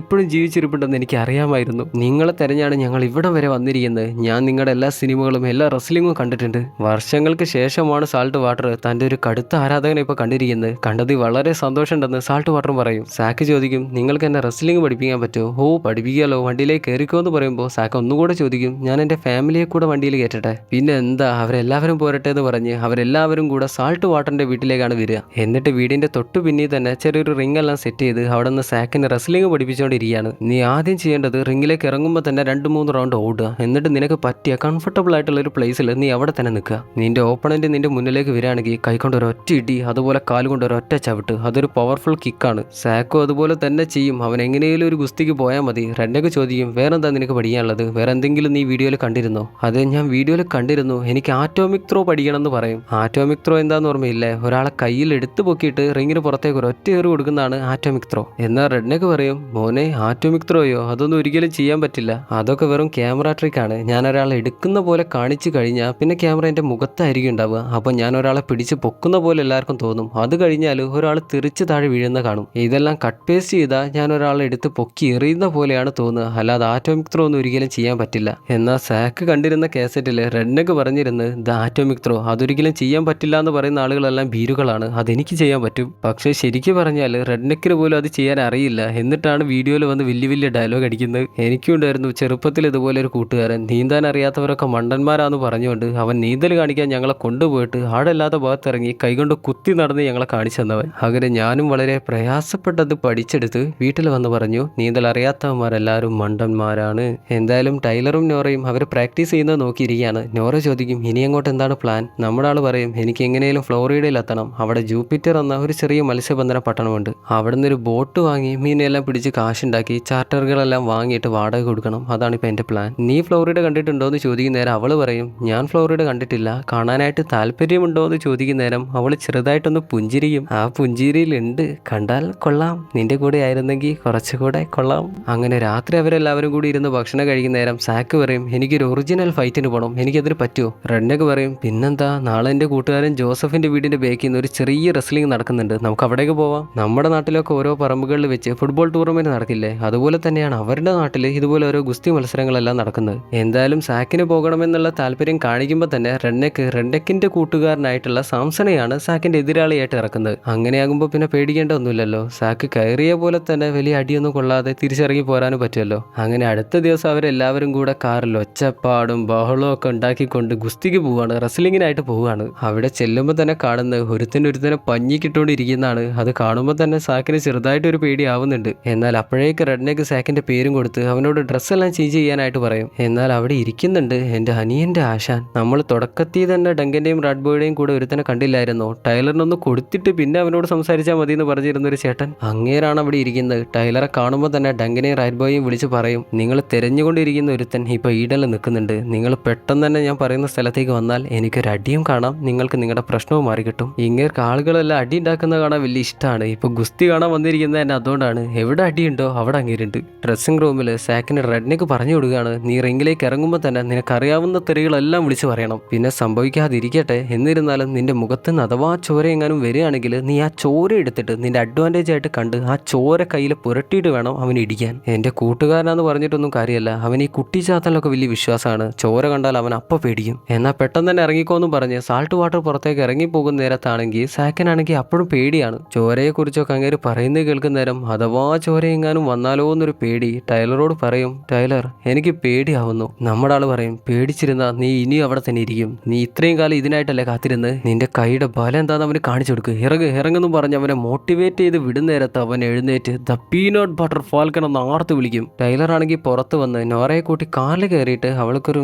ഇപ്പോഴും ജീവിച്ചിരിപ്പുണ്ടെന്ന് എനിക്ക് അറിയാമായിരുന്നു. നിങ്ങളെ തെരഞ്ഞാണ് ഞങ്ങൾ ഇവിടെ വരെ വന്നിരിക്കുന്നത്. ഞാൻ നിങ്ങളുടെ എല്ലാ സിനിമകളും എല്ലാ റെസ്ലിങ്ങും കണ്ടിട്ടുണ്ട്. വർഷങ്ങൾക്ക് ശേഷമാണ് സാൾട്ട് വാട്ടർ തൻ്റെ ഒരു കടുത്ത ആരാധകനെ ഇപ്പോൾ കണ്ടിരിക്കുന്നത്. കണ്ടത് വളരെ സന്തോഷമുണ്ടെന്ന് സാൾട്ട് വാട്ടറും പറയും. സാക്ക് ചോദിക്കും നിങ്ങൾക്ക് എന്നെ റെസ്ലിംഗ് പഠിപ്പിക്കാൻ പറ്റുമോ? ഓ പഠിപ്പിക്കാമല്ലോ, വണ്ടിയിലേക്ക് കയറിക്കോ എന്ന് പറയുമ്പോൾ സാക്ക് ഒന്നുകൂടെ ചോദിക്കും ഞാൻ എൻ്റെ ഫാമിലിയെ കൂടെ വണ്ടിയിൽ കയറ്റട്ടെ? പിന്നെ എന്താ, അവരെല്ലാവരും പോരട്ടെ എന്ന് പറഞ്ഞ് അവരെല്ലാവരും കൂടെ സാൾട്ട് വാട്ടറിൻ്റെ വീട്ടിലേക്കാണ് വരിക. എന്നിട്ട് വീടിൻ്റെ തൊട്ടു പിന്നിൽ തന്നെ ചെറിയൊരു റിംഗ് എല്ലാം സെറ്റ് ചെയ്ത് അവിടെ നിന്ന് സാക്കിന് റെസ്ലിംഗ് പഠിപ്പിച്ചുകൊണ്ടിരിക്കുകയാണ്. നീ ആദ്യം ചെയ്യേണ്ടത് റിംഗിലേക്ക് ഇറങ്ങുമ്പോൾ തന്നെ 2-3 റൗണ്ട് ഓടുക. എന്നിട്ട് നിനക്ക് പറ്റിയ കംഫർട്ടബിൾ ആയിട്ടുള്ള ഒരു പ്ലേസിൽ നീ അവിടെ തന്നെ നിൽക്കുക. നിന്റെ ഓപ്പണന്റ് നിന്റെ മുന്നിലേക്ക് വരികയാണെങ്കിൽ കൈകൊണ്ട് ഒരൊറ്റ ഇടി, അതുപോലെ കാലുകൊണ്ട് ഒരൊറ്റ ചവിട്ട്. അതൊരു പവർഫുൾ കിക്കാണ്. സാക്കോ അതുപോലെ തന്നെ ചെയ്യും. അവൻ എങ്ങനെയും ഒരു ഗുസ്തിക്ക് പോയാൽ മതി. റെഡ്നെക്ക് ചോദിക്കും വേറെന്താ നിനക്ക് പഠിക്കാനുള്ളത്? വേറെ എന്തെങ്കിലും നീ വീഡിയോയിൽ കണ്ടിരുന്നോ? അതെ, ഞാൻ വീഡിയോയിൽ കണ്ടിരുന്നു. എനിക്ക് ആറ്റോമിക് ത്രോ പഠിക്കണം എന്ന് പറയും. ആറ്റോമിക് ത്രോ എന്താന്ന് ഓർമ്മയില്ലേ? ഒരാളെ കയ്യിൽ എടുത്തു പൊക്കിയിട്ട് റിങ്ങിന് പുറത്തേക്ക് ഒരൊറ്റ ഏറ് കൊടുക്കുന്നതാണ് ആറ്റോമിക് ത്രോ. എന്നാൽ റെഡ്നെക്ക് പറയും മോനെ, ആറ്റോമിക് ത്രോയോ? അതൊന്നും ഒരിക്കലും ചെയ്യാൻ പറ്റില്ല. അതൊക്കെ വെറും ക്യാമറ ട്രിക്കാണ്. ഞാൻ ഒരാളെ എടുക്കുന്ന പോലെ കാണിച്ചു കഴിഞ്ഞാൽ പിന്നെ ക്യാമറ എൻ്റെ മുഖത്തായിരിക്കും ഉണ്ടാവുക. അപ്പോൾ ഞാൻ ഒരാളെ പിടിച്ച് പൊക്കുന്ന പോലെ എല്ലാവർക്കും തോന്നും. അത് കഴിഞ്ഞാൽ ഒരാൾ തെറിച്ച് താഴെ വീഴുന്ന കാണും. ഇതെല്ലാം കട്ട് പേസ്റ്റ് ചെയ്താൽ ഞാൻ ഒരാളെ എടുത്ത് പൊക്കി എറിയുന്ന പോലെയാണ് തോന്നുക. അല്ലാതെ ആറ്റോമിക് ത്രോ ഒന്നും ഒരിക്കലും ചെയ്യാൻ പറ്റില്ല. എന്നാൽ സാക്ക് കണ്ടിരുന്ന കേസറ്റിൽ റെഡ്നെക്ക് പറഞ്ഞിരുന്നത് ദ ആറ്റോമിക് ത്രോ അതൊരിക്കലും ചെയ്യാൻ പറ്റില്ല എന്ന് പറയുന്ന ആളുകളെല്ലാം ഭീരുക്കളാണ്. അതെനിക്ക് ചെയ്യാൻ പറ്റും. പക്ഷേ ശരിക്കും പറഞ്ഞാൽ റെഡ്നെക്കിന് പോലും അത് ചെയ്യാൻ അറിയില്ല. എന്നിട്ടാണ് വീഡിയോയിൽ വന്ന് വലിയ ഡയലോഗ് അടിക്കുന്നത്. എനിക്കുണ്ടായിരുന്നു ചെറുപ്പത്തിൽ ഇതുപോലെ ഒരു കൂട്ടുകാരൻ. നീന്താൻ അറിയാത്തവരൊക്കെ മണ്ടന്മാരാന്ന് പറഞ്ഞുകൊണ്ട് അവൻ നീന്തൽ കാണിക്കാൻ ഞങ്ങളെ കൊണ്ടുപോയിട്ട് ആടല്ലാത്ത ഭാഗത്തിറങ്ങി കൈകൊണ്ട് കുത്തി നടന്ന് ഞങ്ങളെ കാണിച്ചു തന്നവൻ. അങ്ങനെ ഞാനും വളരെ പ്രയാസപ്പെട്ടത് പഠിച്ചെടുത്ത് വീട്ടിൽ വന്ന് പറഞ്ഞു നീന്തൽ അറിയാത്തവന്മാരെല്ലാവരും മണ്ടന്മാരാണ്. എന്തായാലും ടൈലറും നോറയും അവർ പ്രാക്ടീസ് ചെയ്യുന്നത് നോക്കിയിരിക്കുകയാണ്. നോറ ചോദിക്കും ഇനി അങ്ങോട്ട് എന്താണ് പ്ലാൻ? നമ്മുടെ ആൾ പറയും എനിക്ക് എങ്ങനെയും ഫ്ലോറിഡയിൽ എത്തണം. അവിടെ ജൂപ്പിറ്റർ എന്ന ഒരു ചെറിയ മത്സ്യബന്ധന പട്ടണമുണ്ട്. അവിടെ നിന്നൊരു ബോട്ട് വാങ്ങി മീനെല്ലാം പിടിച്ച് കാശുണ്ടാക്കി ചാർട്ടറുകളെല്ലാം വാങ്ങിയിട്ട് വാടക കൊടുക്കണം. അതാണ് ഇപ്പം എൻ്റെ പ്ലാൻ. നീ ഫ്ലോറിഡ കണ്ടിട്ടുണ്ടോ എന്ന് ചോദിക്കുന്ന നേരം അവൾ പറയും ഞാൻ ഫ്ലോറിഡ കണ്ടിട്ടില്ല, കാണാനായിട്ട് താല്പര്യമുണ്ടോ എന്ന് ചോദിക്കുന്ന നേരം അവൾ ചെറുതായിട്ടൊന്ന് പുഞ്ചിരിക്കും. ആ പുഞ്ചിരിയിലുണ്ട് കണ്ടാൽ കൊള്ളാം, നിന്റെ കൂടെ ആയിരുന്നെങ്കിൽ കുറച്ചുകൂടെ കൊള്ളാം. അങ്ങനെ രാത്രി അവരെല്ലാവരും കൂടി ഇരുന്ന് ഭക്ഷണം കഴിക്കുന്ന നേരം സാക്ക് പറയും എനിക്കൊരു ഒറിജിനൽ ഫൈറ്റിന് പോകണം, എനിക്കതിന് പറ്റുമോ? റെഡ്നെക്ക് പറയും പിന്നെന്താ, നാളെ എൻ്റെ കൂട്ടുകാരൻ ജോസഫിൻ്റെ വീടിൻ്റെ ബേക്കിൽ നിന്ന് ഒരു ചെറിയ റെസ്ലിംഗ് നടക്കുന്നുണ്ട്, നമുക്ക് അവിടേക്ക് പോവാം. നമ്മുടെ നാട്ടിലൊക്കെ ഓരോ പറമ്പുകളിൽ വെച്ച് ഫുട്ബോൾ ടൂർണമെൻറ്റ് നടക്കില്ലേ, അതുപോലെ തന്നെയാണ് അവരുടെ നാട്ടിൽ ഇതുപോലെ ഓരോ ഗുസ്തി മത്സരങ്ങളെല്ലാം നടക്കുന്നത്. എന്തായാലും സാക്കിന് പോകണമെന്നുള്ള താല്പര്യം കാണിക്കുമ്പോൾ തന്നെ റെഡ്നെക്കിൻ്റെ കൂട്ടുകാരനായിട്ടുള്ള സാംസണെയാണ് സാക്കിൻ്റെ എതിരാളിയായിട്ട് ഇറക്കുന്നത്. അങ്ങനെയാകുമ്പോൾ പിന്നെ പേടിക്കേണ്ട ഒന്നുമില്ലല്ലോ. സാക്ക് കയറിയ പോലെ തന്നെ വലിയ അടിയൊന്നും കൊള്ളാതെ തിരിച്ചിറങ്ങി പോരാനും പറ്റുമല്ലോ. അങ്ങനെ അടുത്ത ദിവസം അവരെല്ലാവരും കൂടെ കാറിൽ ഒച്ചപ്പാടും ബഹളവും ഒക്കെ ഉണ്ടാക്കിക്കൊണ്ട് ഗുസ്തിക്ക് പോവുകയാണ്, റെസ്ലിങ്ങിനായിട്ട് പോവുകയാണ്. അവിടെ ചെല്ലുമ്പോൾ തന്നെ കാണുന്നത് ഒരുത്തനെ പഞ്ഞിക്കിട്ടുകൊണ്ടിരിക്കുന്നതാണ്. അത് കാണുമ്പോൾ തന്നെ സാക്കിന് ചെറുതായിട്ടൊരു പേടിയാവുന്നുണ്ട്. എന്നാൽ അപ്പോഴേക്ക് റെഡ്നെക്ക് സാക്കിൻ്റെ പേരും കൊടുത്ത് അവനോട് ഡ്രസ്സെല്ലാം ചേഞ്ച് ചെയ്യാനായിട്ട് പറയും. എന്നാൽ അവിടെ ഇരിക്കുന്നുണ്ട് എൻ്റെ അനിയൻ്റെ ആശാൻ. നമ്മൾ തുടക്കത്തിൽ തന്നെ ഡങ്കൻ്റെയും റാഡ് ബോയുടെയും കൂടെ ഒരുത്തനെ കണ്ടില്ലായിരുന്നോ? ടൈലറിനൊന്ന് കൊടുത്തിട്ട് പിന്നെ അവനോട് സംസാരിച്ചാൽ മതി എന്ന് പറഞ്ഞിരുന്ന ഒരു ചേട്ടൻ, അങ്ങേരാണ് അവിടെ ഇരിക്കുന്നത്. ടൈലറെ കാണുമ്പോൾ തന്നെ ഡങ്കനെയും റാഡ് ബോയെയും വിളിച്ച് പറയും നിങ്ങൾ തിരഞ്ഞുകൊണ്ടിരിക്കുന്ന ഒരുത്തൻ ഇപ്പോൾ ഈടൽ നിൽക്കുന്നുണ്ട്. നിങ്ങൾ പെട്ടെന്ന് തന്നെ ഞാൻ പറയുന്ന സ്ഥലത്തേക്ക് വന്നാൽ എനിക്കൊരു അടിയും കാണാം, നിങ്ങൾക്ക് നിങ്ങളുടെ പ്രശ്നവും മാറി കിട്ടും. ഇങ്ങേർക്ക് ആളുകളെല്ലാം അടി ഉണ്ടാക്കുന്നത് കാണാൻ വലിയ ഇഷ്ടമാണ്. ഇപ്പോൾ ഗുസ്തി കാണാൻ വന്നിരിക്കുന്നത് തന്നെ അതുകൊണ്ടാണ്. എവിടെ അടിയുണ്ടോ അവിടെ അങ്ങേരുണ്ട്. ഡ്രസ്സിംഗ് റൂമിൽ സാക്കിന് റെഡ്നെക്ക് പറഞ്ഞു കൊടുക്കുകയാണ് നീ റിങ്ങിലേക്ക് ഇറങ്ങുമ്പോൾ തന്നെ നിനക്കറിയാവുന്ന തെറികളെല്ലാം വിളിച്ചു പറയണം. പിന്നെ സംഭവിക്കാതിരിക്കട്ടെ, എന്നിരുന്നാലും നിന്റെ മുഖത്ത് നിന്ന് അഥവാ ചോര എങ്ങാനും വരികയാണെങ്കിൽ നീ ആ ചോര എടുത്തിട്ട് നിന്റെ അഡ്വാൻറ്റേജ് ആയിട്ട് കണ്ട് ആ ചോര കയ്യിൽ പുരട്ടിയിട്ട് വേണം അവന് ഇടിക്കാൻ. എൻ്റെ കൂട്ടുകാരനാന്ന് പറഞ്ഞിട്ടൊന്നും കാര്യമല്ല, അവൻ ഈ കുട്ടിച്ചാത്തലൊക്കെ വലിയ വിശ്വാസമാണ്. ചോര കണ്ടാൽ അവൻ അപ്പം പേടിക്കും. എന്നാൽ പെട്ടെന്ന് തന്നെ ഇറങ്ങിക്കോന്നും പറഞ്ഞ് സാൾട്ട് വാട്ടർ പുറത്തേക്ക് ഇറങ്ങിപ്പോകുന്ന നേരത്താണെങ്കിൽ സാക്കിനാണെങ്കിൽ അപ്പോഴും പേടിയാണ്. ചോരയെക്കുറിച്ചൊക്കെ അങ്ങേര് പറയുന്നത് കേൾക്കുന്ന നേരം അഥവാ ചോര എങ്ങാനും വന്നാലോ എന്നൊരു പേടി. ടൈലറോട് പറയും, ടൈലർ എനിക്ക് പേടിയാവുന്നു. നമ്മുടെ ആള് പറയും, പേടിച്ചിരുന്ന നീ ഇനിയും അവിടെ തന്നെ ഇരിക്കും. നീ ഇത്രയും കാലം ഇതിനായിട്ടല്ലേ കാത്തിരുന്ന്. നിന്റെ കൈയുടെ ബലം എന്താന്ന് അവന് കാണിച്ചു കൊടുക്കുക. ഇറങ്ങെന്നും പറഞ്ഞ് അവനെ മോട്ടിവേറ്റ് ചെയ്ത് വിടുന്നേരത്ത് അവൻ എഴുന്നേറ്റ് ദ പീനട്ട് ബട്ടർ ഫാൽക്കൺ എന്ന് ആർത്ത് വിളിക്കും. ടൈലർ ആണെങ്കിൽ പുറത്ത് വന്ന് നോറയെ കൂട്ടി കാറിൽ കയറിയിട്ട് അവൾക്കൊരു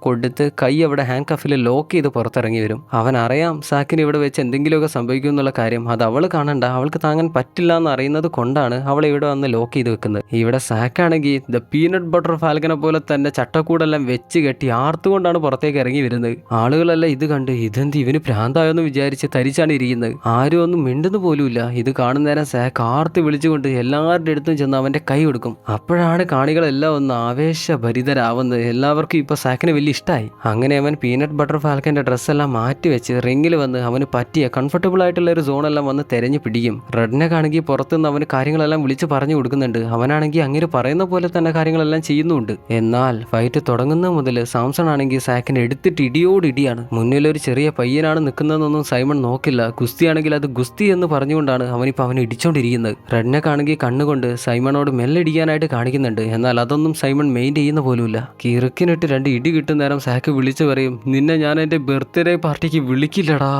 കൊടുത്ത് കൈ അവിടെ ഹാൻഡ് കഫിൽ ലോക്ക് ചെയ്ത് പുറത്തിറങ്ങി വരും. അവൻ അറിയാം സാക്കിന് ഇവിടെ വെച്ച് എന്തെങ്കിലുമൊക്കെ സംഭവിക്കും എന്നുള്ള കാര്യം. അത് അവൾ കാണണ്ട, അവൾക്ക് താങ്ങാൻ പറ്റില്ല എന്ന് അറിയുന്നത് കൊണ്ടാണ് അവൾ ഇവിടെ വന്ന് ലോക്ക് ചെയ്ത് വെക്കുന്നത്. ഇവിടെ സാക്കാണെങ്കിൽ ദ പീനട്ട് ബട്ടർ ഫാൽക്കനെ പോലെ തന്നെ ചട്ടക്കൂടെല്ലാം വെച്ച് കെട്ടി ആർത്തുകൊണ്ടാണ് പുറത്തേക്ക് ഇറങ്ങി വരുന്നത്. ആളുകളെല്ലാം ഇത് കണ്ട് ഇതെന്ത് ഇവന് ഭ്രാന്തായെന്ന് വിചാരിച്ച് തരിച്ചാണ് ഇരിക്കുന്നത്. ആരും ഒന്നും മിണ്ടുന്നു പോലുമില്ല. ഇത് കാണുന്ന നേരം സാക്ക് ആർത്ത് വിളിച്ചുകൊണ്ട് എല്ലാവരുടെ അടുത്തും ചെന്ന് അവന്റെ കൈ കൊടുക്കും. അപ്പോഴാണ് കാണികളെല്ലാം ഒന്ന് ആവേശഭരിതരാവുന്നത്. എല്ലാവർക്കും ഇപ്പൊ സാക്കിന് വലിയ ഇഷ്ടമായി. അങ്ങനെ അവൻ പീനട്ട് ബട്ടർ ഫാൽക്കന്റെ ഡ്രസ്സെല്ലാം മാറ്റി വെച്ച് റിങ്ങിൽ വന്ന് അവന് പറ്റിയ കംഫർട്ടബിൾ ആയിട്ടുള്ള ഒരു സോണെല്ലാം വന്ന് തെരഞ്ഞു പിടിക്കും. റെഡിനെ കാണെങ്കിൽ പുറത്തുനിന്ന് അവന് കാര്യങ്ങളെല്ലാം വിളിച്ച് പറഞ്ഞു കൊടുക്കുന്നുണ്ട്. അവനാണെങ്കിൽ അങ്ങനെ പറയുന്ന പോലെ തന്നെ കാര്യങ്ങളെല്ലാം ചെയ്യുന്നുണ്ട്. എന്നാൽ ഫൈറ്റ് തുടങ്ങുന്ന മുതൽ സാംസൺ ആണെങ്കിൽ സാക്കിനെ എടുത്തിട്ട് ഇടിയോടിടിയാണ്. മുന്നിലൊരു ചെറിയ പയ്യനാണ് നിൽക്കുന്നതെന്നൊന്നും സൈമൺ നോക്കില്ല. ഗുസ്തിയാണെങ്കിൽ അത് ഗുസ്തി എന്ന് പറഞ്ഞുകൊണ്ടാണ് അവനിപ്പോൾ അവനെ ഇടിച്ചോണ്ടിരിക്കുന്നത്. റെഡിനെ കാണെങ്കിൽ കണ്ണുകൊണ്ട് സൈമണോട് മെല്ലെ ഇടിക്കാനായിട്ട് കാണിക്കുന്നുണ്ട്. എന്നാൽ അതൊന്നും സൈമൺ മെയിൻ ചെയ്യുന്ന പോലുമില്ല. കിറുക്കിനിട്ട് 2 ഇടി കിട്ടുന്ന നേരം സാക്ക് വിളിച്ചു പറയും, നിന്നെ ഞാൻ എൻ്റെ ബർത്ത്ഡേ പാർട്ടിക്ക് വിളിക്കില്ലടാ.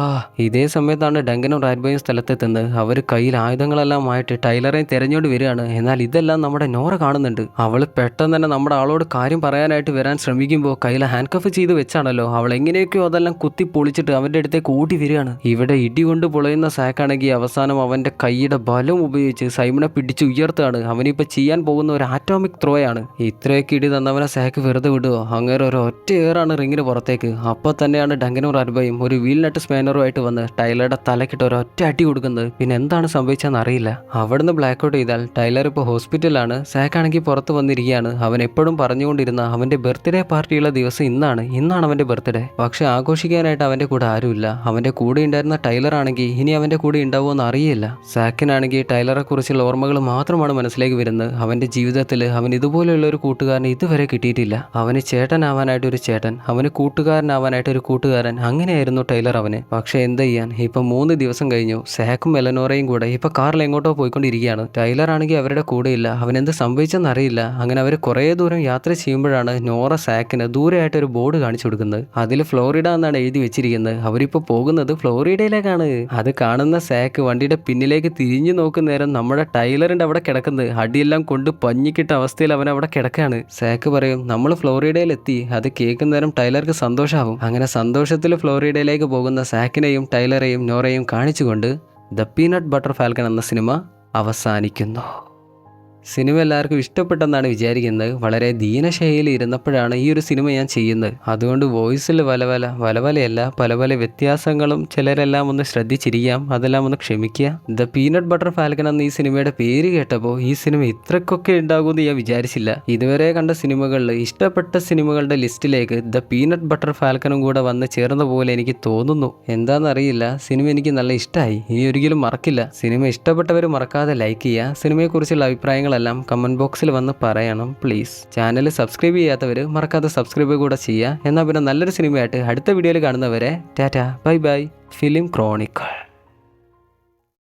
ഇതേ സമയത്താണ് ഡങ്കനും റാറ്റ്ബോയും സ്ഥലത്തെത്തുന്നത്. അവർ കയ്യിൽ ആയുധങ്ങളെല്ലാമായിട്ട് ടൈലറെ തെരഞ്ഞോണ്ട് വരികയാണ്. എന്നാൽ ഇതെല്ലാം നമ്മുടെ നോറ കാണുന്നുണ്ട്. അവൾ പെട്ടെന്ന് തന്നെ നമ്മുടെ ആളോട് കാര്യം പറയാനായിട്ട് വരാൻ ശ്രമിക്കുമ്പോൾ കയ്യിൽ ഹാൻഡ് കഫ് ചെയ്ത് വെച്ചാണല്ലോ. അവൾ എങ്ങനെയൊക്കെയോ അതെല്ലാം കുത്തി പൊളിച്ചിട്ട് അവൻ്റെ അടുത്തേക്ക് ഓടി വരികയാണ്. ഇവിടെ ഇടി കൊണ്ട് പൊളയുന്ന സാക്കാണെങ്കിൽ അവസാനം അവൻ്റെ കൈയുടെ ബലം ഉപയോഗിച്ച് സൈമണെ പിടിച്ച് ഉയർത്തുകയാണ്. അവനിപ്പോൾ ചെയ്യാൻ പോകുന്ന ഒരു ആറ്റോമിക് ത്രോയാണ്. ഇത്രയൊക്കെ ഇടി തന്നവനെ സാക്ക് വെറുതെ വിടുവോ? അങ്ങനെ ഒരു ഒറ്റ ഏറാണ് റിങ്ങിന് പുറത്തേക്ക്. അപ്പോൾ തന്നെയാണ് ഡങ്കനും റാറ്റ്ബോയും ഒരു വീൽ നട്ട് സ്പാനറുമായിട്ട് വന്ന് ടൈലറുടെ തലക്കിട്ട് ഒരൊറ്റ അടി കൊടുക്കുന്നത്. പിന്നെ എന്താണ് സംഭവിച്ചതെന്ന് അറിയില്ല. അവിടുന്ന് ബ്ലാക്ക് ഔട്ട് ചെയ്താൽ ടൈലർ ഇപ്പോൾ ഹോസ്പിറ്റലാണ്. സാക്കാണെങ്കിൽ പുറത്ത് വന്നിരിക്കുകയാണ്. അവൻ എപ്പോഴും പറഞ്ഞുകൊണ്ടിരുന്ന അവൻ്റെ ബർത്ത്ഡേ പാർട്ടിയുള്ള ദിവസം ഇന്നാണ് അവൻ്റെ ബർത്ത്ഡേ. പക്ഷെ ആഘോഷിക്കാനായിട്ട് അവൻ്റെ കൂടെ ആരുമില്ല. അവൻ്റെ കൂടെ ഉണ്ടായിരുന്ന ടൈലർ ആണെങ്കിൽ ഇനി അവൻ്റെ കൂടെ ഉണ്ടാവുമെന്ന് അറിയില്ല. സാക്കിനാണെങ്കിൽ ടൈലറെ കുറിച്ചുള്ള ഓർമ്മകൾ മാത്രമാണ് മനസ്സിലേക്ക് വരുന്നത്. അവൻ്റെ ജീവിതത്തിൽ അവൻ ഇതുപോലെയുള്ള ഒരു കൂട്ടുകാരനെ ഇതുവരെ കിട്ടിയിട്ടില്ല. അവന് ചേട്ടനാവാനായിട്ട് ഒരു ചേട്ടൻ, അവന് കൂട്ടുകാരനാവാനായിട്ട് ഒരു കൂട്ടുകാരൻ, അങ്ങനെയായിരുന്നു ടൈലർ അവന്. പക്ഷെ എന്ത് ചെയ്യാൻ, ഇപ്പം 3 ദിവസം കഴിഞ്ഞു. സാക്കും എലനോറയും കൂടെ ഇപ്പൊ കാറിൽ എങ്ങോട്ടോ പോയിക്കൊണ്ടിരിക്കുകയാണ്. ടൈലർ ആണെങ്കിൽ അവരുടെ കൂടെയില്ല. അവനെന്ത് സംഭവിച്ചെന്ന് അറിയില്ല. അങ്ങനെ അവർ കുറേ ദൂരം യാത്ര ചെയ്യുമ്പോഴാണ് നോറ സാക്കിന് ദൂരെയായിട്ട് ഒരു ബോർഡ് കാണിച്ചു കൊടുക്കുന്നത്. അതിൽ ഫ്ലോറിഡ എന്നാണ് എഴുതി വെച്ചിരിക്കുന്നത്. അവരിപ്പോൾ പോകുന്നത് ഫ്ലോറിഡയിലേക്കാണ്. അത് കാണുന്ന സാക്ക് വണ്ടിയുടെ പിന്നിലേക്ക് തിരിഞ്ഞു നോക്കുന്ന നേരം നമ്മുടെ ടൈലറിന്റെ അവിടെ കിടക്കുന്നത് അടിയെല്ലാം കൊണ്ട് പഞ്ഞിക്കിട്ട അവസ്ഥയിൽ അവൻ അവിടെ കിടക്കാണ്. സാക്ക് പറയും, നമ്മൾ ഫ്ലോറിഡയിലെത്തി. അത് കേൾക്കുന്ന നേരം ടൈലർക്ക് സന്തോഷമാവും. അങ്ങനെ സന്തോഷത്തിൽ ഫ്ലോറിഡയിലേക്ക് പോകുന്ന സാക്കിനെയും ടൈലറെയും നോറയും കാണിച്ചുകൊണ്ട് ദ പീനട്ട് ബട്ടർ ഫാൽക്കൺ എന്ന സിനിമ അവസാനിക്കുന്നു. സിനിമ എല്ലാവർക്കും ഇഷ്ടപ്പെട്ടെന്നാണ് വിചാരിക്കുന്നത്. വളരെ ദീനശൈലിയിൽ ഇരുന്നപ്പോഴാണ് ഈ ഒരു സിനിമ ഞാൻ ചെയ്യുന്നത്. അതുകൊണ്ട് വോയിസിൽ വലവലയല്ല, പല പല വ്യത്യാസങ്ങളും ചിലരെല്ലാം ഒന്ന് ശ്രദ്ധിച്ചിരിക്കാം. അതെല്ലാം ഒന്ന് ക്ഷമിക്കുക. ദ പീനട്ട് ബട്ടർ ഫാൽക്കൺ എന്ന ഈ സിനിമയുടെ പേര് കേട്ടപ്പോൾ ഈ സിനിമ ഇത്രക്കൊക്കെ ഉണ്ടാകുമെന്ന് ഞാൻ വിചാരിച്ചില്ല. ഇതുവരെ കണ്ട സിനിമകളിൽ ഇഷ്ടപ്പെട്ട സിനിമകളുടെ ലിസ്റ്റിലേക്ക് ദ പീനട്ട് ബട്ടർ ഫാൽക്കണും കൂടെ വന്ന് ചേർന്ന പോലെ എനിക്ക് തോന്നുന്നു. എന്താണെന്നറിയില്ല, സിനിമ എനിക്ക് നല്ല ഇഷ്ടമായി. ഇനി ഒരിക്കലും മറക്കില്ല. സിനിമ ഇഷ്ടപ്പെട്ടവർ മറക്കാതെ ലൈക്ക് ചെയ്യുക. സിനിമയെക്കുറിച്ചുള്ള അഭിപ്രായങ്ങൾ എല്ലാം കമന്റ് ബോക്സിൽ വന്ന് പറയണം പ്ലീസ്. ചാനൽ സബ്സ്ക്രൈബ് ചെയ്യാത്തവർ മറക്കാതെ സബ്സ്ക്രൈബ് കൂടെ ചെയ്യുക. എന്നാൽ പിന്നെ നല്ലൊരു സിനിമയായിട്ട് അടുത്ത വീഡിയോയിൽ കാണുന്നവരെ Tata bye bye. Film Chronicle.